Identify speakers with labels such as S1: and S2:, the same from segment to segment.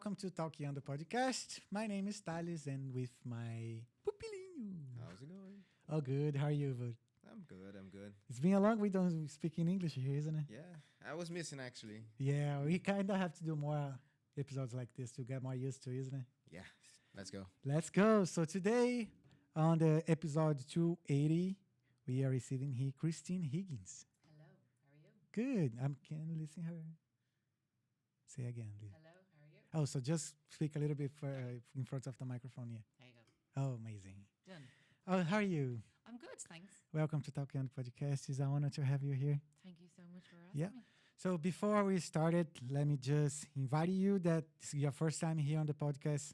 S1: welcome to TalkeandoPodcast. My name is Thales, and with my pupilinho.
S2: How's it going?
S1: Oh, good. How are you, bud?
S2: I'm good.
S1: It's been a long we don't speak in English here, isn't it?
S2: Yeah, I was missing actually.
S1: Yeah, we kind of have to do more episodes like this to get more used to, isn't it?
S2: Yeah, let's go.
S1: Let's go. So today, on the episode 280, we are receiving here Christine Higgins.
S3: Hello, how are you?
S1: Good. Can you listen her? Say again, please.
S3: Hello, how are you?
S1: Oh, so just speak a little bit in front of the microphone, yeah.
S3: There you go.
S1: Oh, amazing.
S3: Done.
S1: Oh, how are you?
S3: I'm good, thanks.
S1: Welcome to TalkeandoPodcast. It's an honor to have you here.
S3: Thank you so much for asking
S1: Yeah.
S3: me.
S1: So before we started, let me just invite you that this is your first time here on the podcast.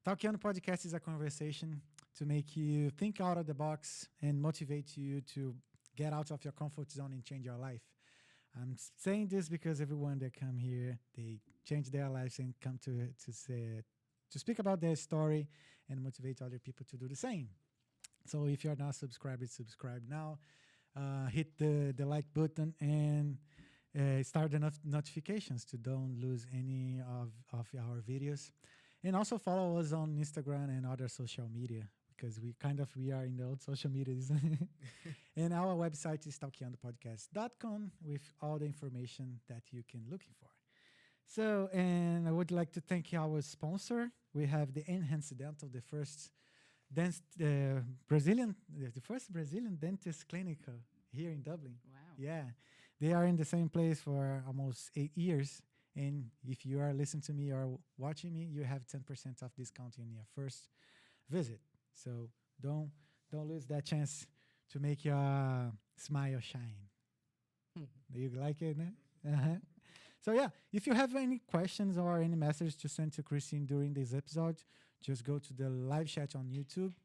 S1: TalkeandoPodcast is a conversation to make you think out of the box and motivate you to get out of your comfort zone and change your life. I'm saying this because everyone that come here, they change their lives and come to speak about their story and motivate other people to do the same. So if you're not subscribed, subscribe now. Hit the like button and start the notifications to don't lose any of our videos. And also follow us on Instagram and other social media because we are in the old social media. And our website is talkeandopodcast.com with all the information that you can looking for. So, and I would like to thank our sponsor. We have the Enhanced Dental, the first Brazilian dentist clinic here in Dublin.
S3: Wow.
S1: Yeah, they are in the same place for almost 8 years. And if you are listening to me or watching me, you have 10% off discount in your first visit. So don't lose that chance to make your smile shine. Do you like it? No? Uh-huh. So yeah, if you have any questions or any message to send to Christine during this episode, just go to the live chat on YouTube.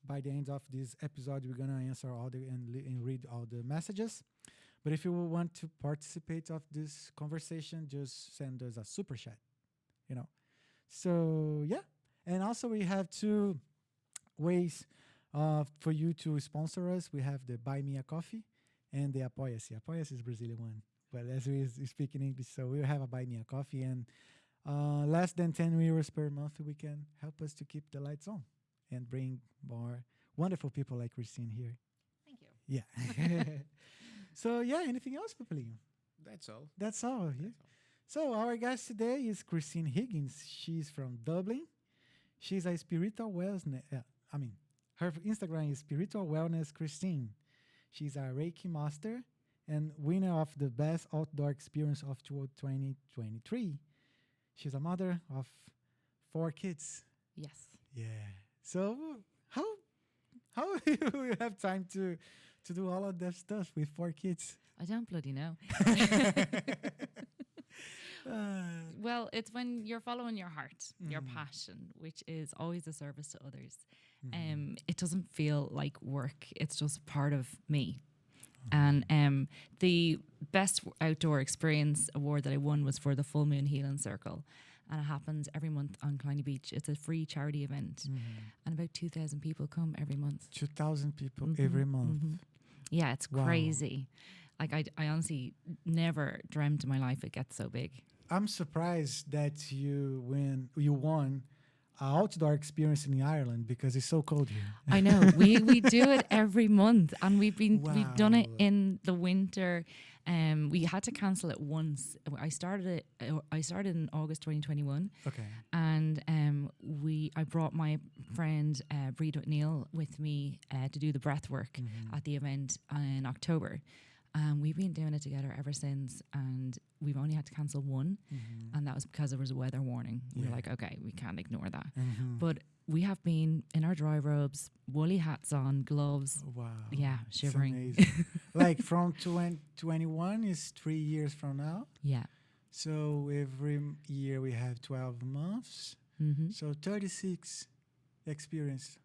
S1: By the end of this episode, we're gonna answer all and read all the messages. But if you want to participate of this conversation, just send us a super chat. So yeah, and also we have two ways for you to sponsor us. We have the Buy Me a Coffee and the Apoia-se. Apoia-se is Brazilian one, but as we speak in English, so we have a Buy Me a Coffee, and less than 10 euros per month, we can help us to keep the lights on and bring more wonderful people like Christine here.
S3: Thank you.
S1: Yeah. So yeah, anything else, Papalinho?
S2: That's all.
S1: That's all. Yeah.
S2: That's all.
S1: So our guest today is Christine Higgins. She's from Dublin. She's a spiritual wellness. Her Instagram is Spiritual Wellness Christine. She's a Reiki master and winner of the Best Outdoor Experience of 2023. She's a mother of 4 kids.
S3: Yes.
S1: Yeah. So how do you have time to do all of that stuff with 4 kids?
S3: I don't bloody know. Well, it's when you're following your heart, your passion, which is always a service to others. It doesn't feel like work. It's just part of me. And the Best Outdoor Experience award that I won was for the Full Moon Healing Circle. And it happens every month on Killiney Beach. It's a free charity event. And about 2,000 people come every month.
S1: 2,000 people every month.
S3: Yeah, it's crazy. Like I honestly never dreamt in my life it gets so big.
S1: I'm surprised that you won an outdoor experience in Ireland because it's so cold here.
S3: I know. We do it every month, and we've done it in the winter. We had to cancel it once. I started in August 2021.
S1: Okay.
S3: And I brought my friend Breed O'Neill with me to do the breath work at the event in October. We've been doing it together ever since, and we've only had to cancel one, and that was because there was a weather warning. We were like, okay, we can't ignore that. But we have been in our dry robes, woolly hats on, gloves.
S1: Wow.
S3: Yeah, shivering.
S1: It's amazing. Like from 2021 is 3 years from now.
S3: Yeah.
S1: So every year we have 12 months. So 36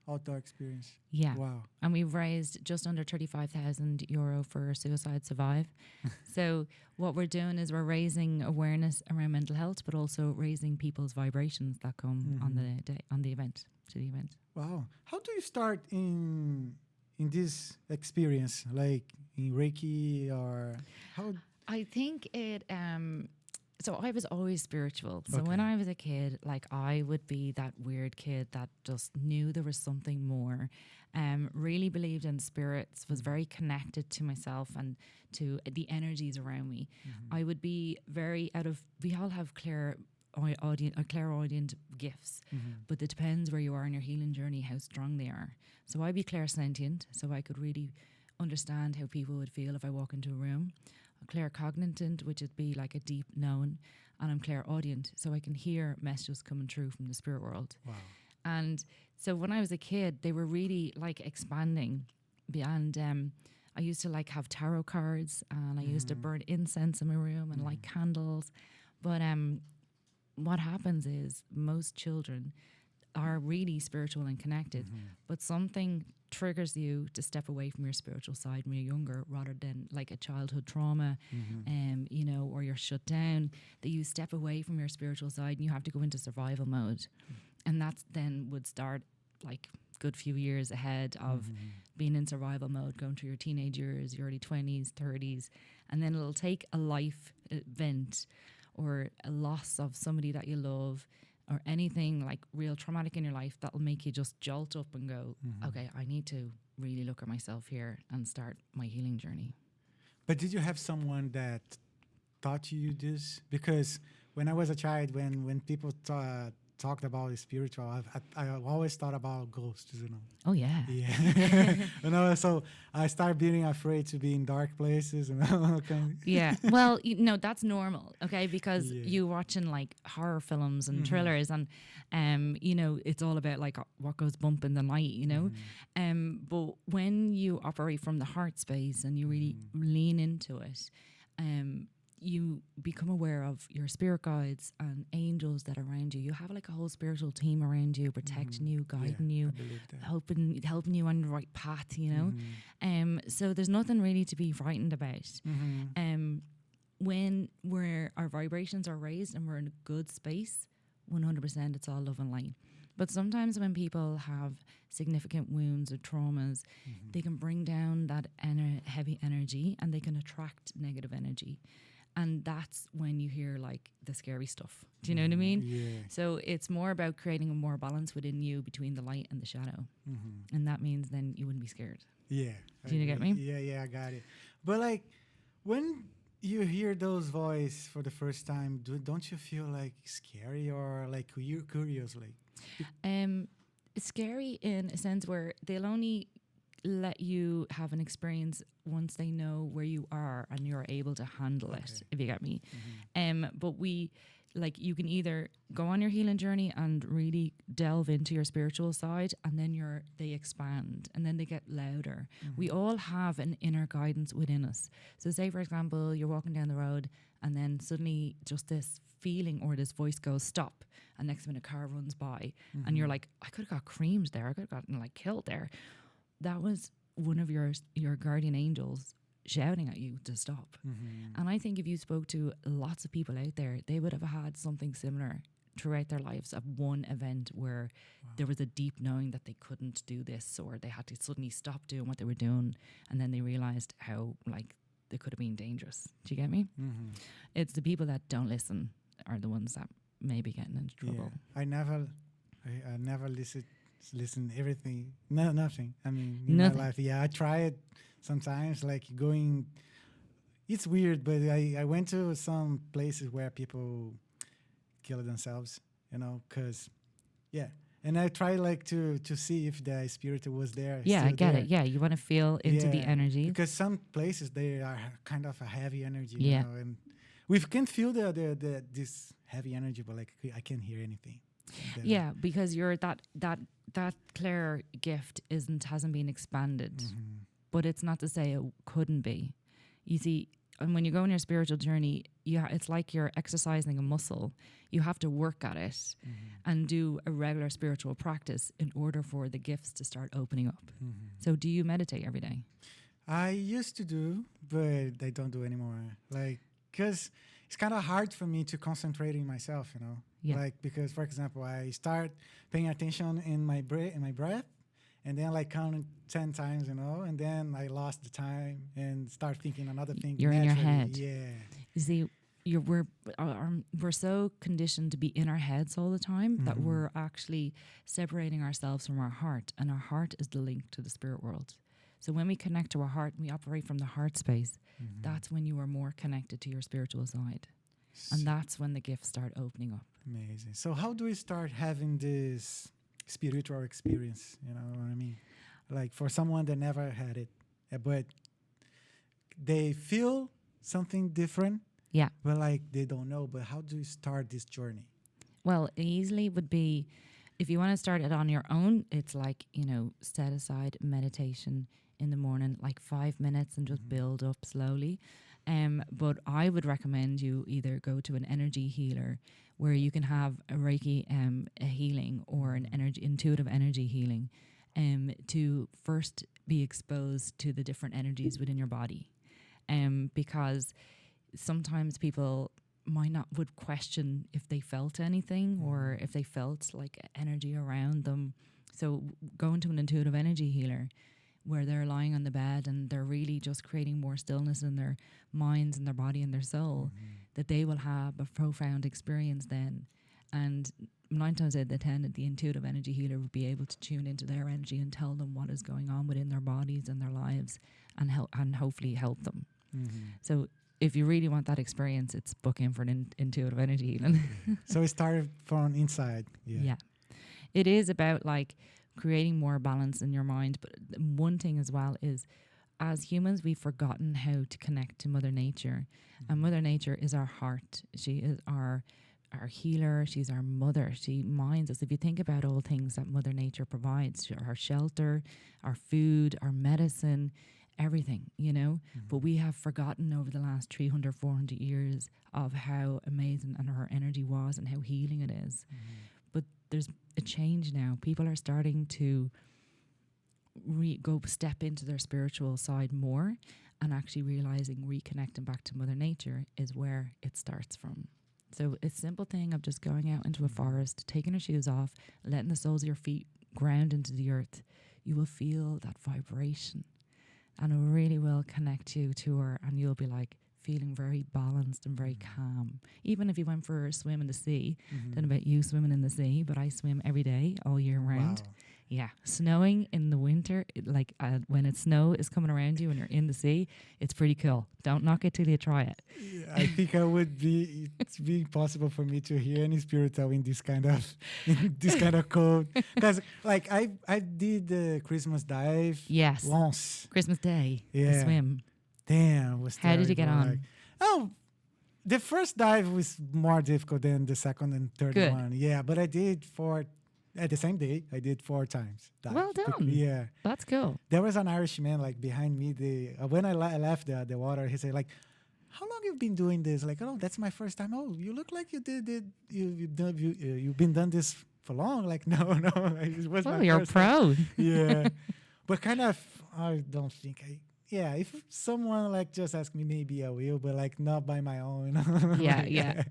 S1: outdoor experience.
S3: Yeah.
S1: Wow.
S3: And we've raised just under €35,000 for Suicide Survive. So what we're doing is we're raising awareness around mental health, but also raising people's vibrations that come on the event.
S1: Wow. How do you start in this experience, like in Reiki, or how?
S3: I think it so I was always spiritual. So when I was a kid, like I would be that weird kid that just knew there was something more, really believed in spirits, was very connected to myself and to the energies around me. I would be very we all have clairaudient gifts, but it depends where you are in your healing journey, how strong they are. So I'd be clairsentient, so I could really understand how people would feel if I walk into a room. Claircognizant, which would be like a deep knowing, and I'm clairaudient, so I can hear messages coming through from the spirit world.
S1: Wow.
S3: And so when I was a kid, they were really like expanding beyond. I used to like have tarot cards, and I used to burn incense in my room and light candles. But what happens is most children are really spiritual and connected, but something triggers you to step away from your spiritual side when you're younger, rather than like a childhood trauma, you know, or you're shut down, that you step away from your spiritual side and you have to go into survival mode. And that's then would start like good few years ahead of being in survival mode, going through your teenage years, your early 20s, 30s, and then it'll take a life event or a loss of somebody that you love, or anything like real traumatic in your life that will make you just jolt up and go, okay, I need to really look at myself here and start my healing journey.
S1: But did you have someone that taught you this? Because when I was a child, when people talked about the spiritual, I always thought about ghosts, you know.
S3: Oh, yeah.
S1: Yeah. You know, so I started being afraid to be in dark places, you know.
S3: Yeah. Well, that's normal, okay? Because
S1: Yeah.
S3: you watching like horror films and thrillers, and you know, it's all about like what goes bump in the night, you know. But when you operate from the heart space and you really lean into it, you become aware of your spirit guides and angels that are around you. You have like a whole spiritual team around you, protecting you, guiding you, helping you on the right path, you know. So there's nothing really to be frightened about. When our vibrations are raised and we're in a good space, 100% it's all love and light. But sometimes when people have significant wounds or traumas, they can bring down that heavy energy and they can attract negative energy. And that's when you hear like the scary stuff. Do you know what I mean?
S1: Yeah.
S3: So it's more about creating a more balance within you between the light and the shadow. And that means then you wouldn't be scared.
S1: Yeah.
S3: Do you get me?
S1: Yeah, I got it. But like when you hear those voices for the first time, don't you feel like scary or like you're curious? Like,
S3: it's scary in a sense where they'll only let you have an experience once they know where you are and you're able to handle it, if you get me. But you can either go on your healing journey and really delve into your spiritual side, and then they expand and then they get louder. We all have an inner guidance within us. So say, for example, you're walking down the road and then suddenly just this feeling or this voice goes, stop. And next minute a car runs by and you're like, I could have got creamed there. I could have gotten like killed there. That was one of your guardian angels shouting at you to stop. And I think if you spoke to lots of people out there, they would have had something similar throughout their lives of one event where there was a deep knowing that they couldn't do this, or they had to suddenly stop doing what they were doing, and then they realized how like they could have been dangerous. Do you get me? It's the people that don't listen are the ones that may be getting into trouble.
S1: Yeah. I never listen everything, nothing. I mean, in
S3: Nothing.
S1: my life, yeah, I try it sometimes, like going. It's weird, but I went to some places where people kill themselves, you know, because, yeah. And I try like to see if the spirit was there.
S3: Yeah,
S1: still
S3: I get
S1: there.
S3: it. Yeah, you want to feel into the
S1: Yeah,
S3: energy.
S1: because some places they are kind of a heavy energy,
S3: Yeah.
S1: you know, and we can feel the this heavy energy, but like I can't hear anything.
S3: Yeah, because you're that clear gift hasn't been expanded, but it's not to say it couldn't be. You see, and when you go on your spiritual journey, it's like you're exercising a muscle. You have to work at it and do a regular spiritual practice in order for the gifts to start opening up. So do you meditate every day?
S1: I used to do, but I don't do anymore. Like, because it's kind of hard for me to concentrate in myself, you know.
S3: Yeah.
S1: Like, because, for example, I start paying attention in my breath, and then like count 10 times, you know, and then I lost the time and start thinking another thing.
S3: You're in your
S1: naturally.
S3: head.
S1: Yeah.
S3: You see, we're so conditioned to be in our heads all the time that we're actually separating ourselves from our heart, and our heart is the link to the spirit world. So when we connect to our heart and we operate from the heart space, that's when you are more connected to your spiritual side. And that's when the gifts start opening up.
S1: Amazing. So how do we start having this spiritual experience? You know what I mean? Like for someone that never had it, but they feel something different.
S3: Yeah.
S1: But like they don't know. But how do you start this journey?
S3: Well, easily would be, if you want to start it on your own, it's like, set aside meditation in the morning, like 5 minutes, and just build up slowly. But I would recommend you either go to an energy healer where you can have a Reiki a healing or an intuitive energy healing to first be exposed to the different energies within your body. Because sometimes people would question if they felt anything or if they felt like energy around them. So going to an intuitive energy healer where they're lying on the bed and they're really just creating more stillness in their minds and their body and their soul, that they will have a profound experience then. And 9 times out of 10, the intuitive energy healer would be able to tune into their energy and tell them what is going on within their bodies and their lives and hopefully help them. So if you really want that experience, it's book in for an intuitive energy healing.
S1: So it started from inside.
S3: Yeah. It is about like creating more balance in your mind. But one thing as well is, as humans, we've forgotten how to connect to Mother Nature. And Mother Nature is our heart. She is our healer. She's our mother. She minds us. If you think about all things that Mother Nature provides, our shelter, our food, our medicine, everything, but we have forgotten over the last 300, 400 years of how amazing and her energy was and how healing it is. But there's a change now. People are starting to go step into their spiritual side more and actually realizing reconnecting back to Mother Nature is where it starts from. So a simple thing of just going out into a forest, taking your shoes off, letting the soles of your feet ground into the earth, you will feel that vibration. And it really will connect you to her, and you'll be like feeling very balanced and very calm. Even if you went for a swim in the sea, don't know about you swimming in the sea, but I swim every day, all year round.
S1: Wow.
S3: Yeah, snowing in the winter, when snow is coming around you and you're in the sea, it's pretty cool. Don't knock it till you try it.
S1: Yeah, I think it's be possible for me to hear any spiritual in this kind of cold. Because like I did the Christmas dive once.
S3: Christmas Day, the swim.
S1: Damn, it was
S3: How did you get on?
S1: The first dive was more difficult than the second and third one. Yeah, but I did at the same day, I did 4 times.
S3: Well done.
S1: Yeah.
S3: That's cool.
S1: There was an Irishman like behind me. When I left the water, he said like, "How long you've been doing this?" Like, "Oh, that's my first time." "Oh, you look like you did it. You've been done this for long." Like, no, it was my
S3: you're
S1: first
S3: pro.
S1: time. Yeah, but kind of, I don't think Yeah, if someone like just ask me, maybe I will, but like not by my own.
S3: Yeah.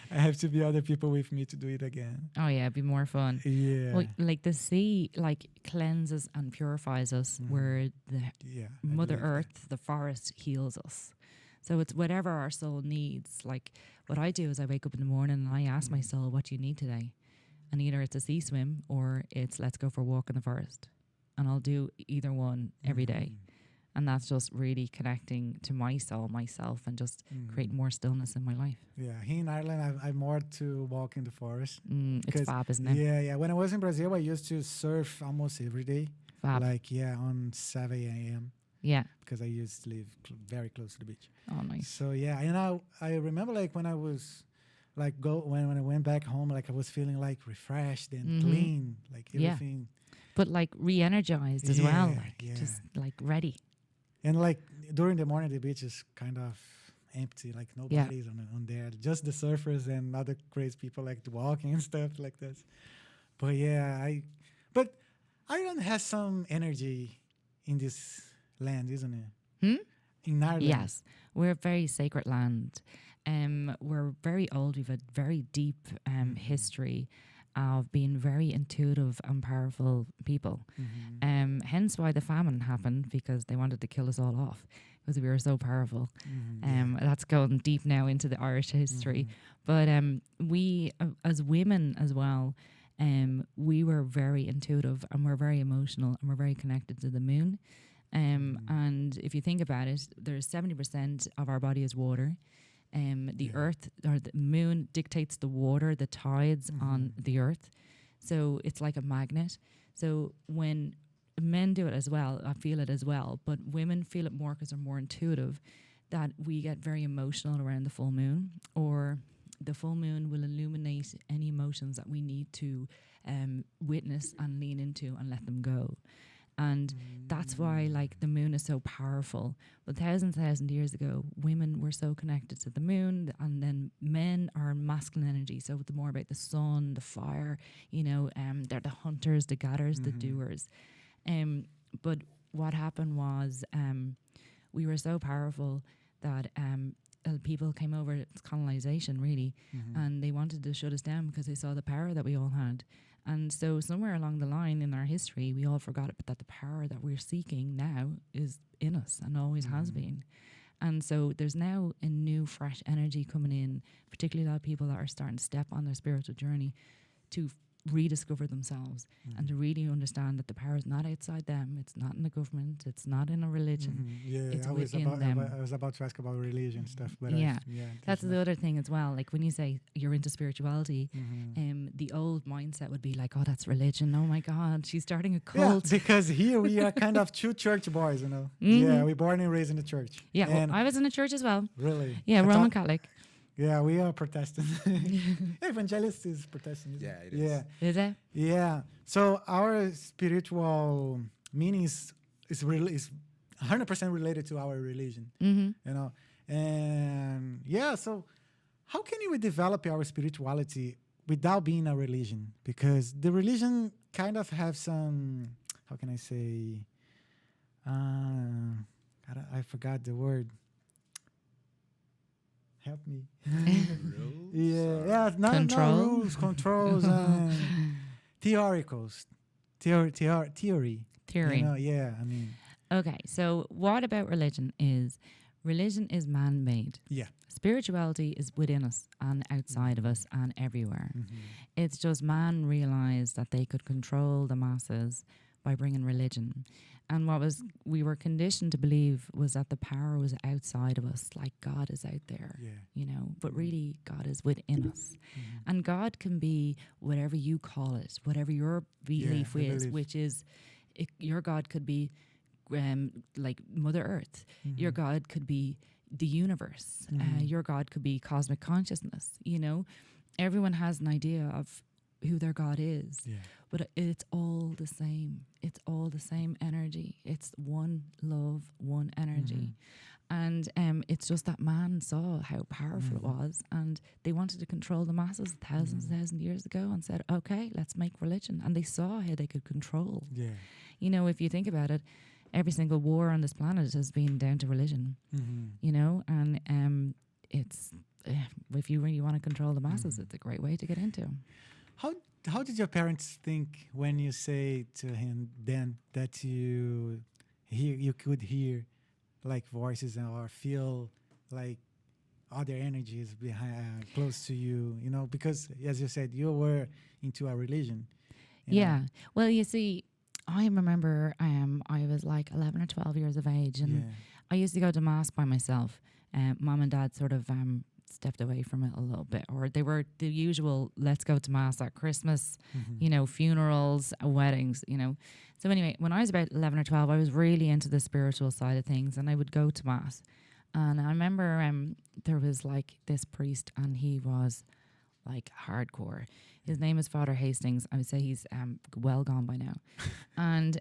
S1: I have to be other people with me to do it again.
S3: Oh yeah, it'd be more fun.
S1: Yeah.
S3: Well, like the sea, like cleanses and purifies us, where the Mother Earth, the forest, heals us. So it's whatever our soul needs. Like what I do is I wake up in the morning and I ask my soul, "What do you need today?" And either it's a sea swim or it's let's go for a walk in the forest, and I'll do either one every day. And that's just really connecting to my soul, myself, and just creating more stillness in my life.
S1: Yeah, here in Ireland, I'm more to walk in the forest.
S3: It's fab, isn't it?
S1: Yeah. When I was in Brazil, I used to surf almost every day.
S3: Fab.
S1: Like, on 7 a.m.
S3: Yeah.
S1: Because I used to live very close to the beach.
S3: Oh, nice.
S1: So, yeah. And I remember, like, when I was, like, when I went back home, like, I was feeling, like, refreshed and clean. Like, everything.
S3: But, like, re-energized as well. Like, just, like, ready.
S1: And like during the morning, the beach is kind of empty, like nobody's on there, just the surfers and other crazy people like walking and stuff like this. But but Ireland has some energy in this land, isn't it? In Ireland.
S3: Yes, we're a very sacred land. We're very old. We've a very deep history. of being very intuitive and powerful people. Hence why the famine happened, because they wanted to kill us all off because we were so powerful. That's going deep now into the Irish history. But we, as women as well, we were very intuitive and we're very emotional and we're very connected to the moon. And if you think about it, there's 70% of our body is water. The earth or the moon dictates the water, the tides on the earth. So it's like a magnet. So when men do it as well, I feel it as well, but women feel it more because they're more intuitive, that we get very emotional around the full moon, or the full moon will illuminate any emotions that we need to witness and lean into and let them go. And that's why, like, the moon is so powerful. But thousands years ago, women were so connected to the moon, and then men are masculine energy. So the more about the sun, the fire, they're the hunters, the gatherers, the doers. But what happened was we were so powerful that people came over. It's colonization, really, and they wanted to shut us down because they saw the power that we all had. And so somewhere along the line in our history, we all forgot it, but that the power that we're seeking now is in us and always has been. And so there's now a new, fresh energy coming in, particularly a lot of people that are starting to step on their spiritual journey to rediscover themselves and to really understand that the power is not outside them. It's not in the government. It's not in a religion. It's within them.
S1: I was about to ask about religion stuff, but
S3: that's the other thing as well. Like when you say you're into spirituality, the old mindset would be like, oh, that's religion. Oh my God, she's starting a cult.
S1: Yeah, because here we are kind of two church boys, Yeah, we're born and raised in the church.
S3: Yeah, well, I was in a church as well.
S1: Really?
S3: Yeah, Roman Catholic.
S1: Yeah, we are Protestant. Evangelist is Protestant.
S2: Yeah, it is.
S3: Is it?
S1: Yeah. So our spiritual meaning is 100% related to our religion. And so how can we develop our spirituality without being a religion? Because the religion kind of have some, how can I say? I forgot the word. Help me. Not rules, controls, theoricals. Theory.
S3: Okay, so what about religion is man-made.
S1: Yeah.
S3: Spirituality is within us and outside of us and everywhere. It's just man realized that they could control the masses by bringing religion. And we were conditioned to believe was that the power was outside of us, like God is out there, but really God is within us. And God can be whatever you call it, whatever your belief is, which is your God could be like Mother Earth. Your God could be the universe. Your God could be cosmic consciousness. Everyone has an idea of who their God is. But it's all the same. It's all the same energy. It's one love, one energy. And it's just that man saw how powerful it was, and they wanted to control the masses thousands of years ago and said, okay, let's make religion. And they saw how they could control. If you think about it, every single war on this planet has been down to religion, and it's, if you really want to control the masses, it's a great way to get into.
S1: How did your parents think when you say to him then that you could hear like voices or feel like other energies behind close to you? Because as you said, you were into a religion.
S3: Well, you see, I remember I was like 11 or 12 years of age, and I used to go to mass by myself. Mom and dad sort of stepped away from it a little bit, or they were the usual let's go to mass at Christmas, funerals, weddings, So anyway, when I was about 11 or 12, I was really into the spiritual side of things, and I would go to mass. And I remember there was like this priest, and he was like hardcore. His name is Father Hastings. I would say he's well gone by now. And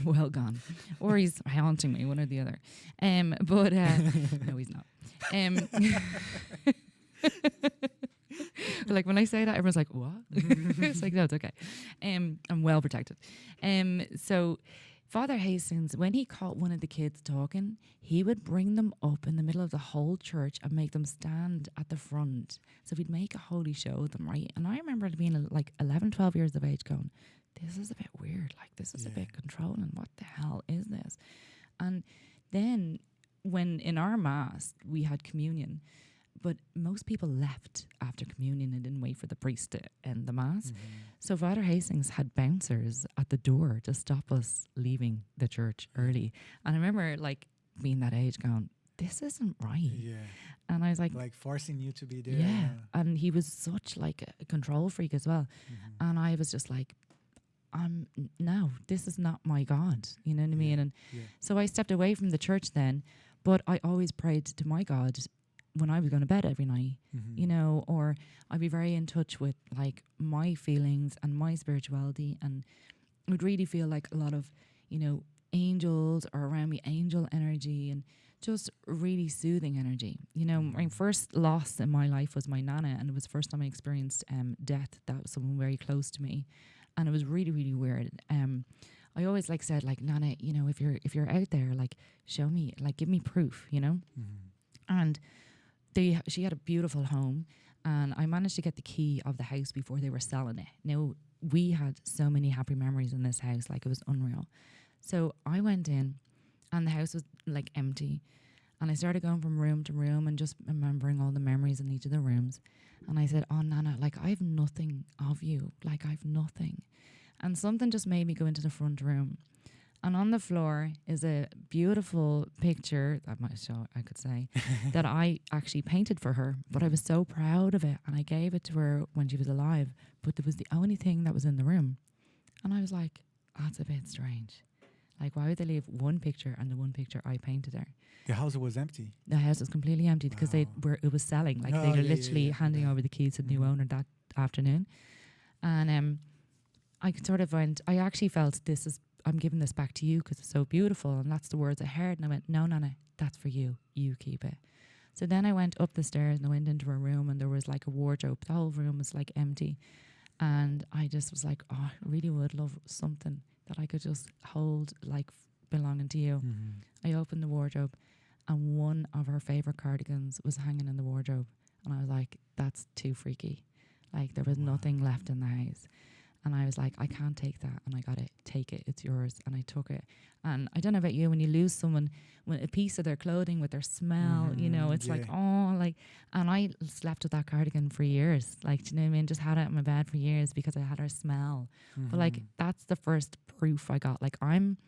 S3: well gone. Or he's haunting me, one or the other. But no, he's not. Like when I say that, everyone's like, what? It's like, no, it's okay. I'm well protected. So Father Hastings, when he caught one of the kids talking, he would bring them up in the middle of the whole church and make them stand at the front. So he'd make a holy show of them, right? And I remember being like 11, 12 years of age going, this is a bit weird. Like, this is a bit controlling. What the hell is this? And then when in our mass, we had communion, but most people left after communion and didn't wait for the priest to end the mass. So Father Hastings had bouncers at the door to stop us leaving the church early. And I remember like being that age going, this isn't right.
S1: Yeah.
S3: And I was like
S1: forcing you to be there.
S3: Yeah. And he was such like a control freak as well. And I was just like, no, this is not my God. You know what I mean? And so I stepped away from the church then, but I always prayed to my God when I was going to bed every night, you know, or I'd be very in touch with like my feelings and my spirituality, and would really feel like a lot of, you know, angels are around me, angel energy, and just really soothing energy. You know, my first loss in my life was my nana, and it was the first time I experienced death. That was someone very close to me, and it was really, really weird. I always like said like, Nana, you know, if you're out there, like show me, like give me proof, you know, and she had a beautiful home, and I managed to get the key of the house before they were selling it. Now, we had so many happy memories in this house, like it was unreal. So I went in, and the house was like empty, and I started going from room to room and just remembering all the memories in each of the rooms. And I said, oh, Nana, like I have nothing of you, like I have nothing. And something just made me go into the front room. And on the floor is a beautiful picture, I could say, that I actually painted for her. But I was so proud of it, and I gave it to her when she was alive. But it was the only thing that was in the room. And I was like, that's a bit strange. Like, why would they leave one picture and the one picture I painted her?
S1: The house was empty.
S3: The house was completely empty because it was selling. Like, they were literally handing over the keys to the new owner that afternoon. And I sort of went, I actually felt I'm giving this back to you because it's so beautiful, and that's the words I heard. And I went, no, Nana, that's for you. You keep it. So then I went up the stairs and I went into her room, and there was like a wardrobe. The whole room was like empty. And I just was like, oh, I really would love something that I could just hold like belonging to you. I opened the wardrobe, and one of her favorite cardigans was hanging in the wardrobe. And I was like, that's too freaky. Like, there was nothing left in the house. And I was like, I can't take that, and I got to take it. It's yours. And I took it. And I don't know about you, when you lose someone, when a piece of their clothing with their smell, you know, it's like, oh, like, and I slept with that cardigan for years. Like, do you know what I mean? Just had it in my bed for years because I had her smell. But like, that's the first proof I got. Like, I'm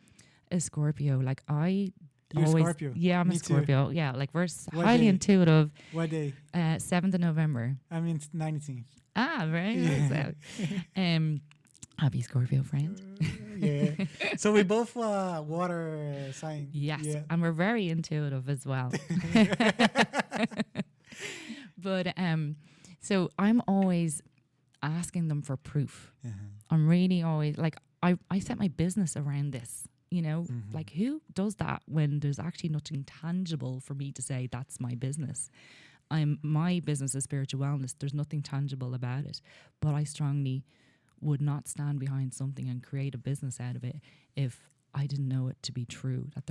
S3: a Scorpio. Like,
S1: You're
S3: always,
S1: Scorpio.
S3: yeah, I'm
S1: Me
S3: a Scorpio.
S1: Too.
S3: Yeah, like we're
S1: What
S3: highly
S1: day?
S3: intuitive.
S1: What day?
S3: 7th of November.
S1: I mean, it's 19th.
S3: Ah, very nice. Happy Scorpio friend.
S1: Yeah. So we both water sign.
S3: Yes,
S1: Yeah.
S3: and we're very intuitive as well. But so I'm always asking them for proof. I'm really always like, I set my business around this. You know, like, who does that when there's actually nothing tangible for me to say that's my business? My business is spiritual wellness. There's nothing tangible about it, but I strongly would not stand behind something and create a business out of it if I didn't know it to be true, that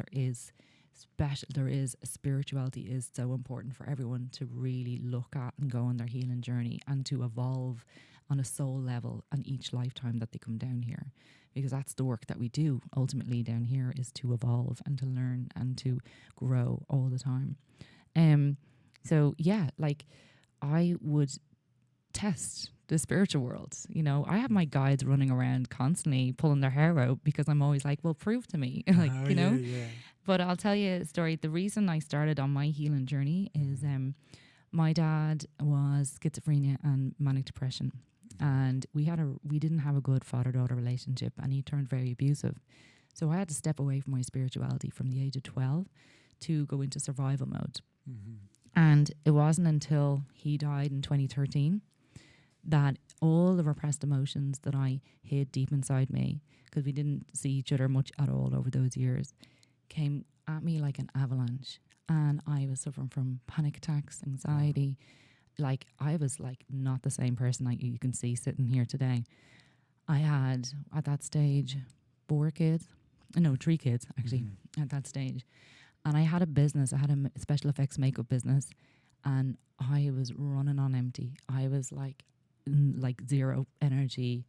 S3: spirituality is so important for everyone to really look at and go on their healing journey and to evolve on a soul level on each lifetime that they come down here. Because that's the work that we do ultimately down here, is to evolve and to learn and to grow all the time. So yeah, like, I would test the spiritual world. You know, I have my guides running around constantly pulling their hair out because I'm always like, well, prove to me, like, you know.
S1: Yeah.
S3: But I'll tell you a story. The reason I started on my healing journey is my dad was schizophrenia and manic depression. And we didn't have a good father-daughter relationship, and he turned very abusive. So I had to step away from my spirituality from the age of 12 to go into survival mode. And it wasn't until he died in 2013 that all the repressed emotions that I hid deep inside me, because we didn't see each other much at all over those years, came at me like an avalanche. And I was suffering from panic attacks, anxiety. Like, I was like not the same person you can see sitting here today. I had, at that stage, 4 kids. No, 3 kids actually at that stage. And I had a business. I had a special effects makeup business, and I was running on empty. I was like zero energy.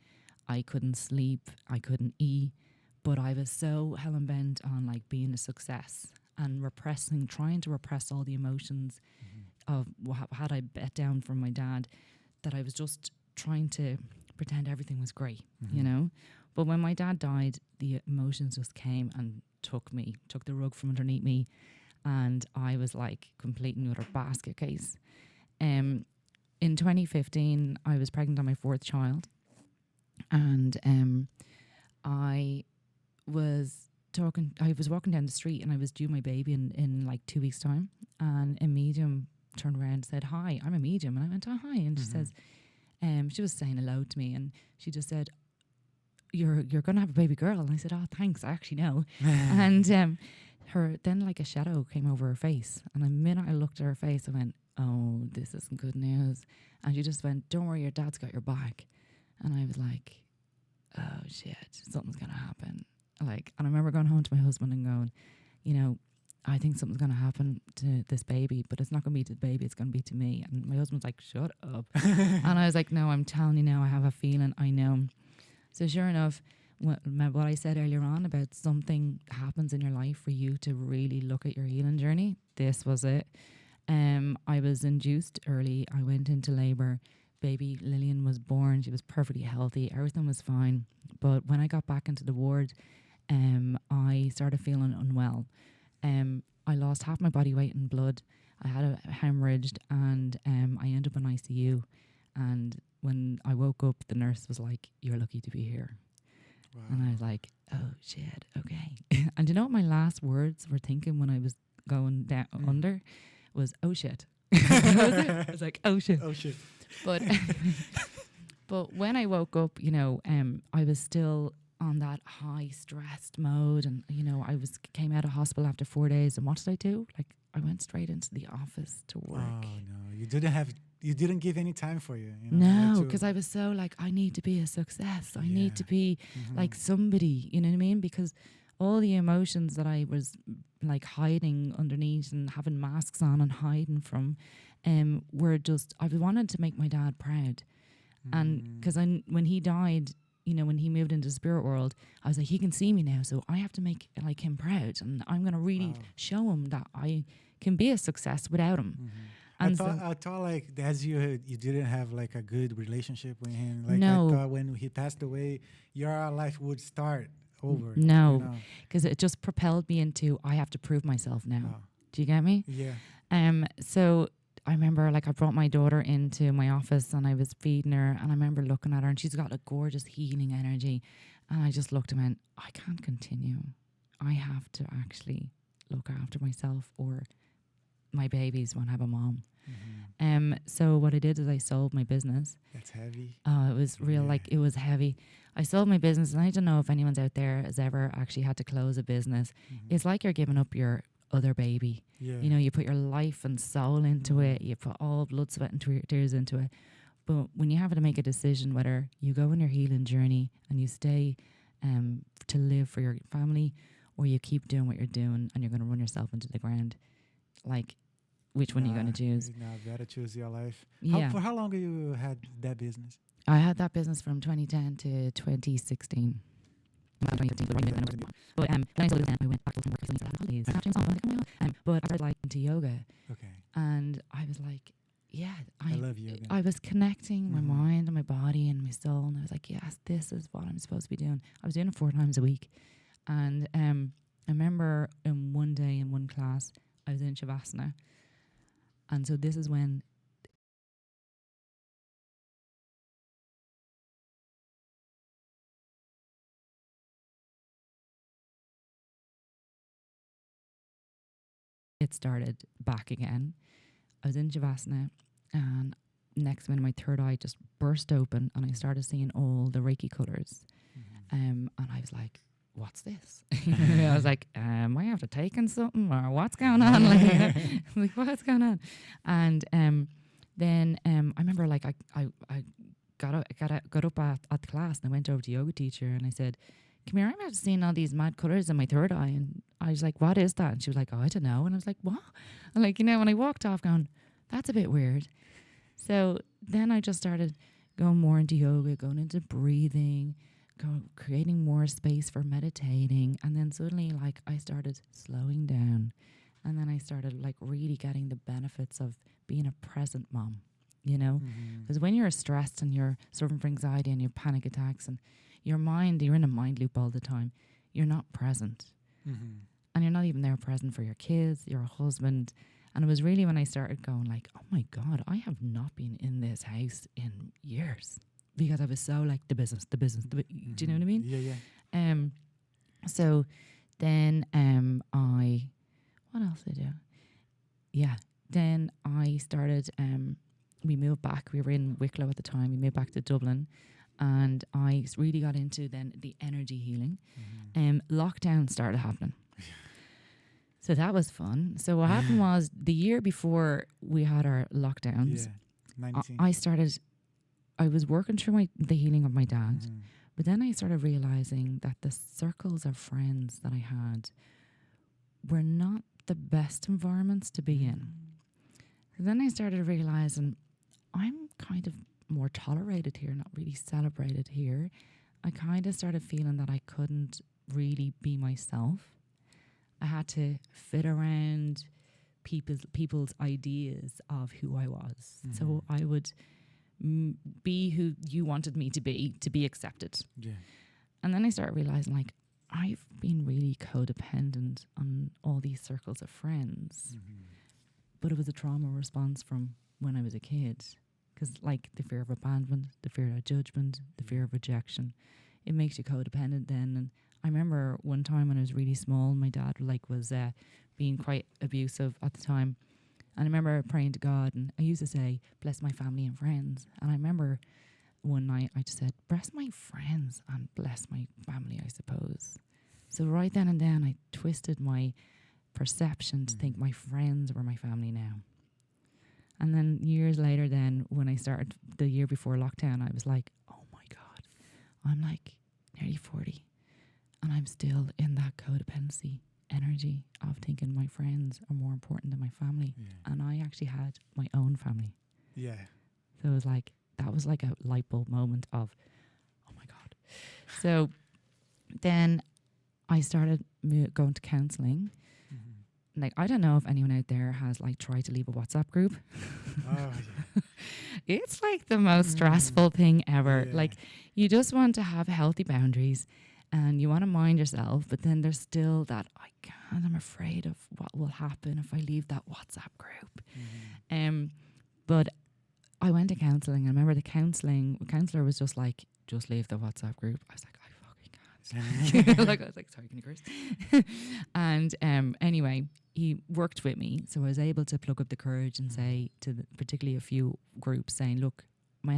S3: I couldn't sleep. I couldn't eat. But I was so hell and bent on like being a success and trying to repress all the emotions of what had I bet down from my dad, that I was just trying to pretend everything was great, you know. But when my dad died, the emotions just came and took the rug from underneath me, and I was like complete another basket case. In 2015, I was pregnant on my 4th child, and I was walking down the street, and I was due my baby in like 2 weeks' time, and a medium turned around and said, "Hi, I'm a medium." And I went, "Oh, hi." And she says, she was saying hello to me, and she just said, you're going to have a baby girl. And I said, "Oh, thanks, I actually know." And then like a shadow came over her face, and the minute I looked at her face, I went, "Oh, this isn't good news." And she just went, "Don't worry, your dad's got your back." And I was like, "Oh shit, something's gonna happen." Like, and I remember going home to my husband and going, "You know, I think something's going to happen to this baby, but it's not going to be to the baby, it's going to be to me." And my husband's like, "Shut up." And I was like, "No, I'm telling you now, I have a feeling, I know." So sure enough, what I said earlier on about something happens in your life for you to really look at your healing journey, this was it. I was induced early. I went into labour. Baby Lillian was born. She was perfectly healthy. Everything was fine. But when I got back into the ward, I started feeling unwell. I lost half my body weight in blood. I had a hemorrhaged, and I ended up in ICU. And when I woke up, the nurse was like, "You're lucky to be here." Wow. And I was like, "Oh shit, okay." And you know what my last words were thinking when I was going down under was, "Oh shit." I was like, "Oh shit."
S1: Oh shit.
S3: But but when I woke up, you know, I was still on that high stressed mode, and you know, came out of hospital after 4 days, and what did I do? Like, I went straight into the office to work.
S1: Oh no, you didn't give any time for you.
S3: No, because I was so like, I need to be a success. I need to be like somebody, you know what I mean? Because all the emotions that I was like hiding underneath and having masks on and hiding from, were just, I wanted to make my dad proud. And because when he died, you know, when he moved into the spirit world, I was like, he can see me now, so I have to make like him proud, and I'm going to really show him that I can be a success without him. And
S1: I thought like as you didn't have like a good relationship with him. Like
S3: No.
S1: I thought when he passed away, your life would start over.
S3: No, because it just propelled me into, I have to prove myself now.
S1: Wow.
S3: Do you get me?
S1: Yeah.
S3: So I remember like I brought my daughter into my office, and I was feeding her, and I remember looking at her, and she's got a gorgeous healing energy. And I just looked and went, I can't continue. I have to actually look after myself, or my babies won't have a mom. So what I did is I sold my business.
S1: That's heavy.
S3: It was real, like it was heavy. I sold my business, and I don't know if anyone's out there has ever actually had to close a business. It's like you're giving up your other baby.
S1: Yeah.
S3: You know, you put your life and soul into it. You put all blood, sweat, and tears into it. But when you have to make a decision whether you go on your healing journey and you stay to live for your family, or you keep doing what you're doing and you're going to run yourself into the ground, like, which one are you going to choose?
S1: No, you gotta choose your life.
S3: Yeah.
S1: For how long have you had that business?
S3: I had that business from 2010 to 2016. But then I sold it, I went back to work because I had holidays. But I started like into yoga.
S1: Okay.
S3: And I was like, yeah,
S1: I love yoga.
S3: I was connecting my mind and my body and my soul, and I was like, yes, this is what I'm supposed to be doing. I was doing it 4 times a week. And I remember in one day in one class, I was in Shavasana. And so this is when it started back again. I was in Shavasana, and next minute my third eye just burst open, and I started seeing all the Reiki colours. And I was like, what's this? I was like, am I after taking something, or what's going on? Like what's going on? And then I remember like I got up at the class, and I went over to the yoga teacher, and I said, come here, I'm seeing all these mad colours in my third eye. And I was like, what is that? And she was like, oh, I don't know. And I was like, what? And like, you know, when I walked off going, that's a bit weird. So then I just started going more into yoga, going into breathing, creating more space for meditating. And then suddenly, like, I started slowing down. And then I started, like, really getting the benefits of being a present mom, you know? Because when you're stressed and you're suffering from anxiety and you have panic attacks and your mind, you're in a mind loop all the time, you're not present. And you're not even there present for your kids, your husband. And it was really when I started going like, oh my God, I have not been in this house in years because I was so like the business. Do you know what I mean?
S1: Yeah.
S3: So then what else did I do? Yeah. Then I started, we moved back. We were in Wicklow at the time. We moved back to Dublin. And I really got into then the energy healing. Lockdown started happening. So that was fun. So what happened was the year before we had our lockdowns,
S1: 19.
S3: I was working through the healing of my dad. But then I started realizing that the circles of friends that I had were not the best environments to be in. So then I started realizing I'm kind of more tolerated here, not really celebrated here. I kind of started feeling that I couldn't really be myself. I had to fit around people's ideas of who I was. So I would be who you wanted me to be accepted. And then I started realizing, like, I've been really codependent on all these circles of friends. But it was a trauma response from when I was a kid. Because, like, the fear of abandonment, the fear of judgment, the fear of rejection, it makes you codependent then. And I remember one time when I was really small, my dad was being quite abusive at the time. And I remember praying to God, and I used to say, bless my family and friends. And I remember one night I just said, bless my friends and bless my family, I suppose. So right then and then I twisted my perception to think my friends were my family now. And then years later then, when I started the year before lockdown, I was like, oh my God, I'm like nearly 40. And I'm still in that codependency energy of thinking my friends are more important than my family. And I actually had my own family. So it was like, that was like a light bulb moment of, oh my God. So then I started going to counseling. Like, I don't know if anyone out there has like tried to leave a WhatsApp group. It's like the most stressful thing ever. Like, you just want to have healthy boundaries and you want to mind yourself, but then there's still that, I'm afraid of what will happen if I leave that WhatsApp group. But I went to counselling. I remember the counsellor was just like, just leave the WhatsApp group. I was like, I fucking can't. I was like, sorry, can you curse? And anyway, he worked with me, so I was able to plug up the courage and say to particularly a few groups saying, look, my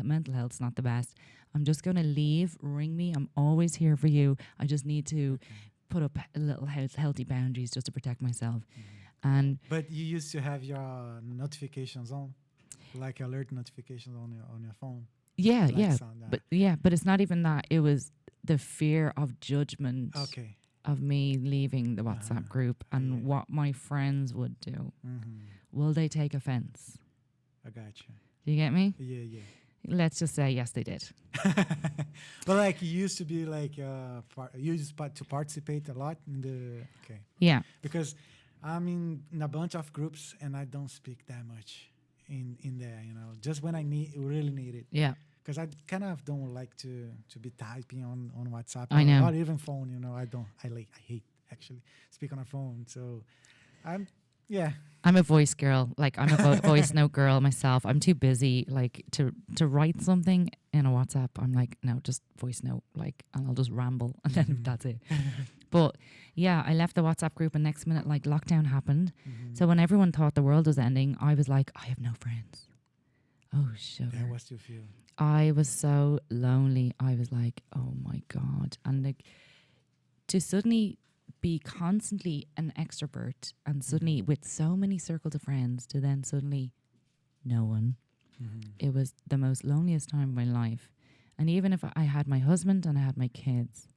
S3: mental health's not the best. I'm just going to leave. Ring me. I'm always here for you. I just need to put up a little healthy boundaries just to protect myself.
S1: But you used to have your notifications on, like alert notifications on your phone.
S3: Yeah. But it's not even that. It was the fear of judgment. Of me leaving the WhatsApp group and what my friends would do. Will they take offense?
S1: I got you.
S3: Do you get me?
S1: Yeah.
S3: Let's just say yes, they did.
S1: But like you used to be like you used to participate a lot in the
S3: Yeah.
S1: Because I'm in a bunch of groups and I don't speak that much in there, just when I really need it.
S3: Yeah.
S1: Because I kind of don't like to be typing on WhatsApp.
S3: I know.
S1: Or even phone, I hate actually speak on a phone. So I'm
S3: a voice girl. Like, I'm a voice note girl myself. I'm too busy like to write something in a WhatsApp. I'm like, no, just voice note, like, and I'll just ramble and then that's it. But yeah, I left the WhatsApp group and next minute like lockdown happened. So when everyone thought the world was ending, I was like, I have no friends. Oh, sugar.
S1: Yeah, what's your feel?
S3: I was so lonely. I was like, oh my God. And like to suddenly be constantly an extrovert and suddenly with so many circles of friends to then suddenly no one. It was the most loneliest time of my life. And even if I had my husband and I had my kids,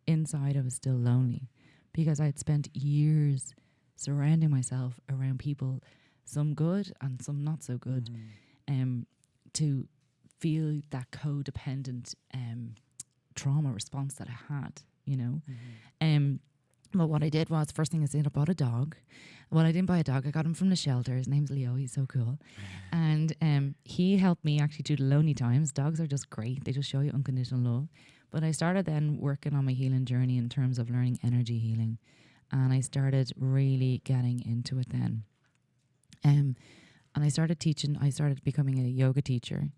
S3: inside I was still lonely because I'd spent years surrounding myself around people, some good and some not so good, to feel that codependent trauma response that I had, you know. But what I did was, first thing is I bought a dog. Well, I didn't buy a dog. I got him from the shelter. His name's Leo. He's so cool. And he helped me actually through the lonely times. Dogs are just great. They just show you unconditional love. But I started then working on my healing journey in terms of learning energy healing. And I started really getting into it then. And I started teaching. I started becoming a yoga teacher.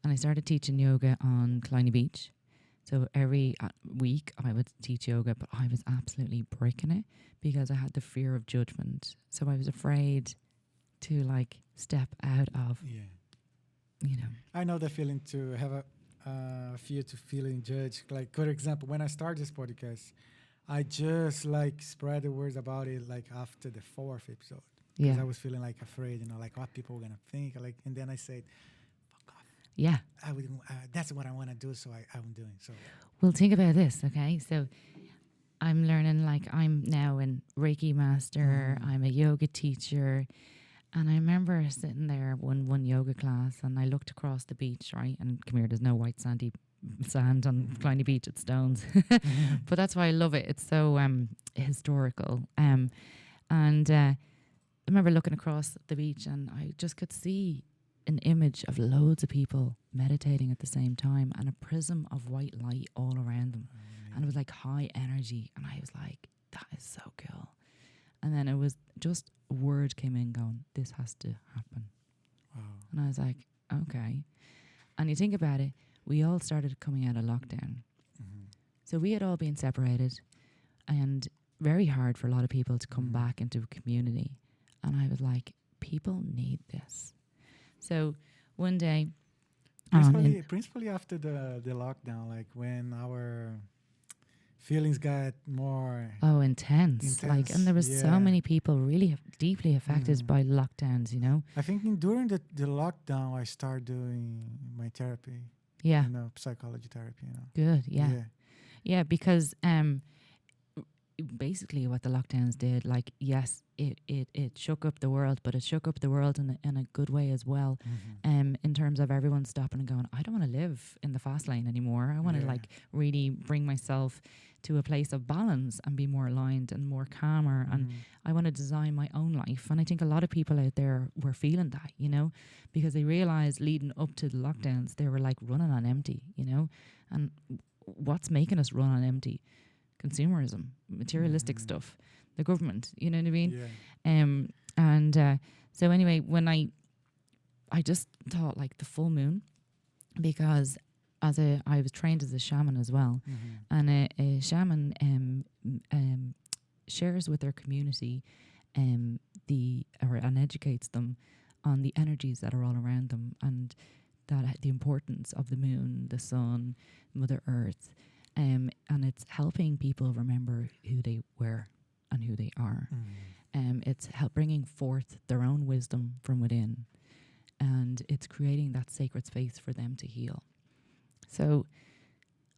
S3: And I started teaching yoga on Killiney Beach. So every week I would teach yoga, but I was absolutely breaking it because I had the fear of judgment. So I was afraid to like step out of, you know.
S1: I know the feeling to have a fear to feeling judged. Like, for example, when I started this podcast, I just like spread the words about it like after the 4th episode. Because I was feeling like afraid, you know, like what people were going to think. Like, and then I said,
S3: yeah,
S1: I would. That's what I want to do, so I'm doing. So,
S3: well, think about this, okay? So, I'm learning. Like, I'm now a Reiki master. I'm a yoga teacher, and I remember sitting there one yoga class, and I looked across the beach, right? And come here, there's no white sandy sand on Killiney Beach; it's stones. But that's why I love it. It's so historical. And I remember looking across the beach, and I just could see an image of loads of people meditating at the same time and a prism of white light all around them. And it was like high energy. And I was like, that is so cool. And then it was just a word came in going, this has to happen.
S1: Wow.
S3: And I was like, okay. And you think about it, we all started coming out of lockdown. So we had all been separated and very hard for a lot of people to come back into a community. And I was like, people need this. So one day,
S1: principally after the lockdown, like when our feelings got more
S3: intense. Like, and there was so many people really deeply affected by lockdowns, you know.
S1: I think during the lockdown, I started doing my therapy.
S3: Yeah,
S1: you know, psychology therapy. You know,
S3: good. Yeah, because basically what the lockdowns did, like, yes, it shook up the world, but it shook up the world in a good way as well. In terms of everyone stopping and going, I don't want to live in the fast lane anymore. I want to like really bring myself to a place of balance and be more aligned and more calmer. And I want to design my own life. And I think a lot of people out there were feeling that, you know, because they realized leading up to the lockdowns, they were like running on empty, you know. And what's making us run on empty? Consumerism, materialistic stuff, the government, you know what I mean? So anyway, when I just thought like the full moon, because I was trained as a shaman as well, and a shaman shares with their community and educates them on the energies that are all around them, and that the importance of the moon, the sun, Mother Earth. And it's helping people remember who they were and who they are. It's bringing forth their own wisdom from within. And it's creating that sacred space for them to heal. So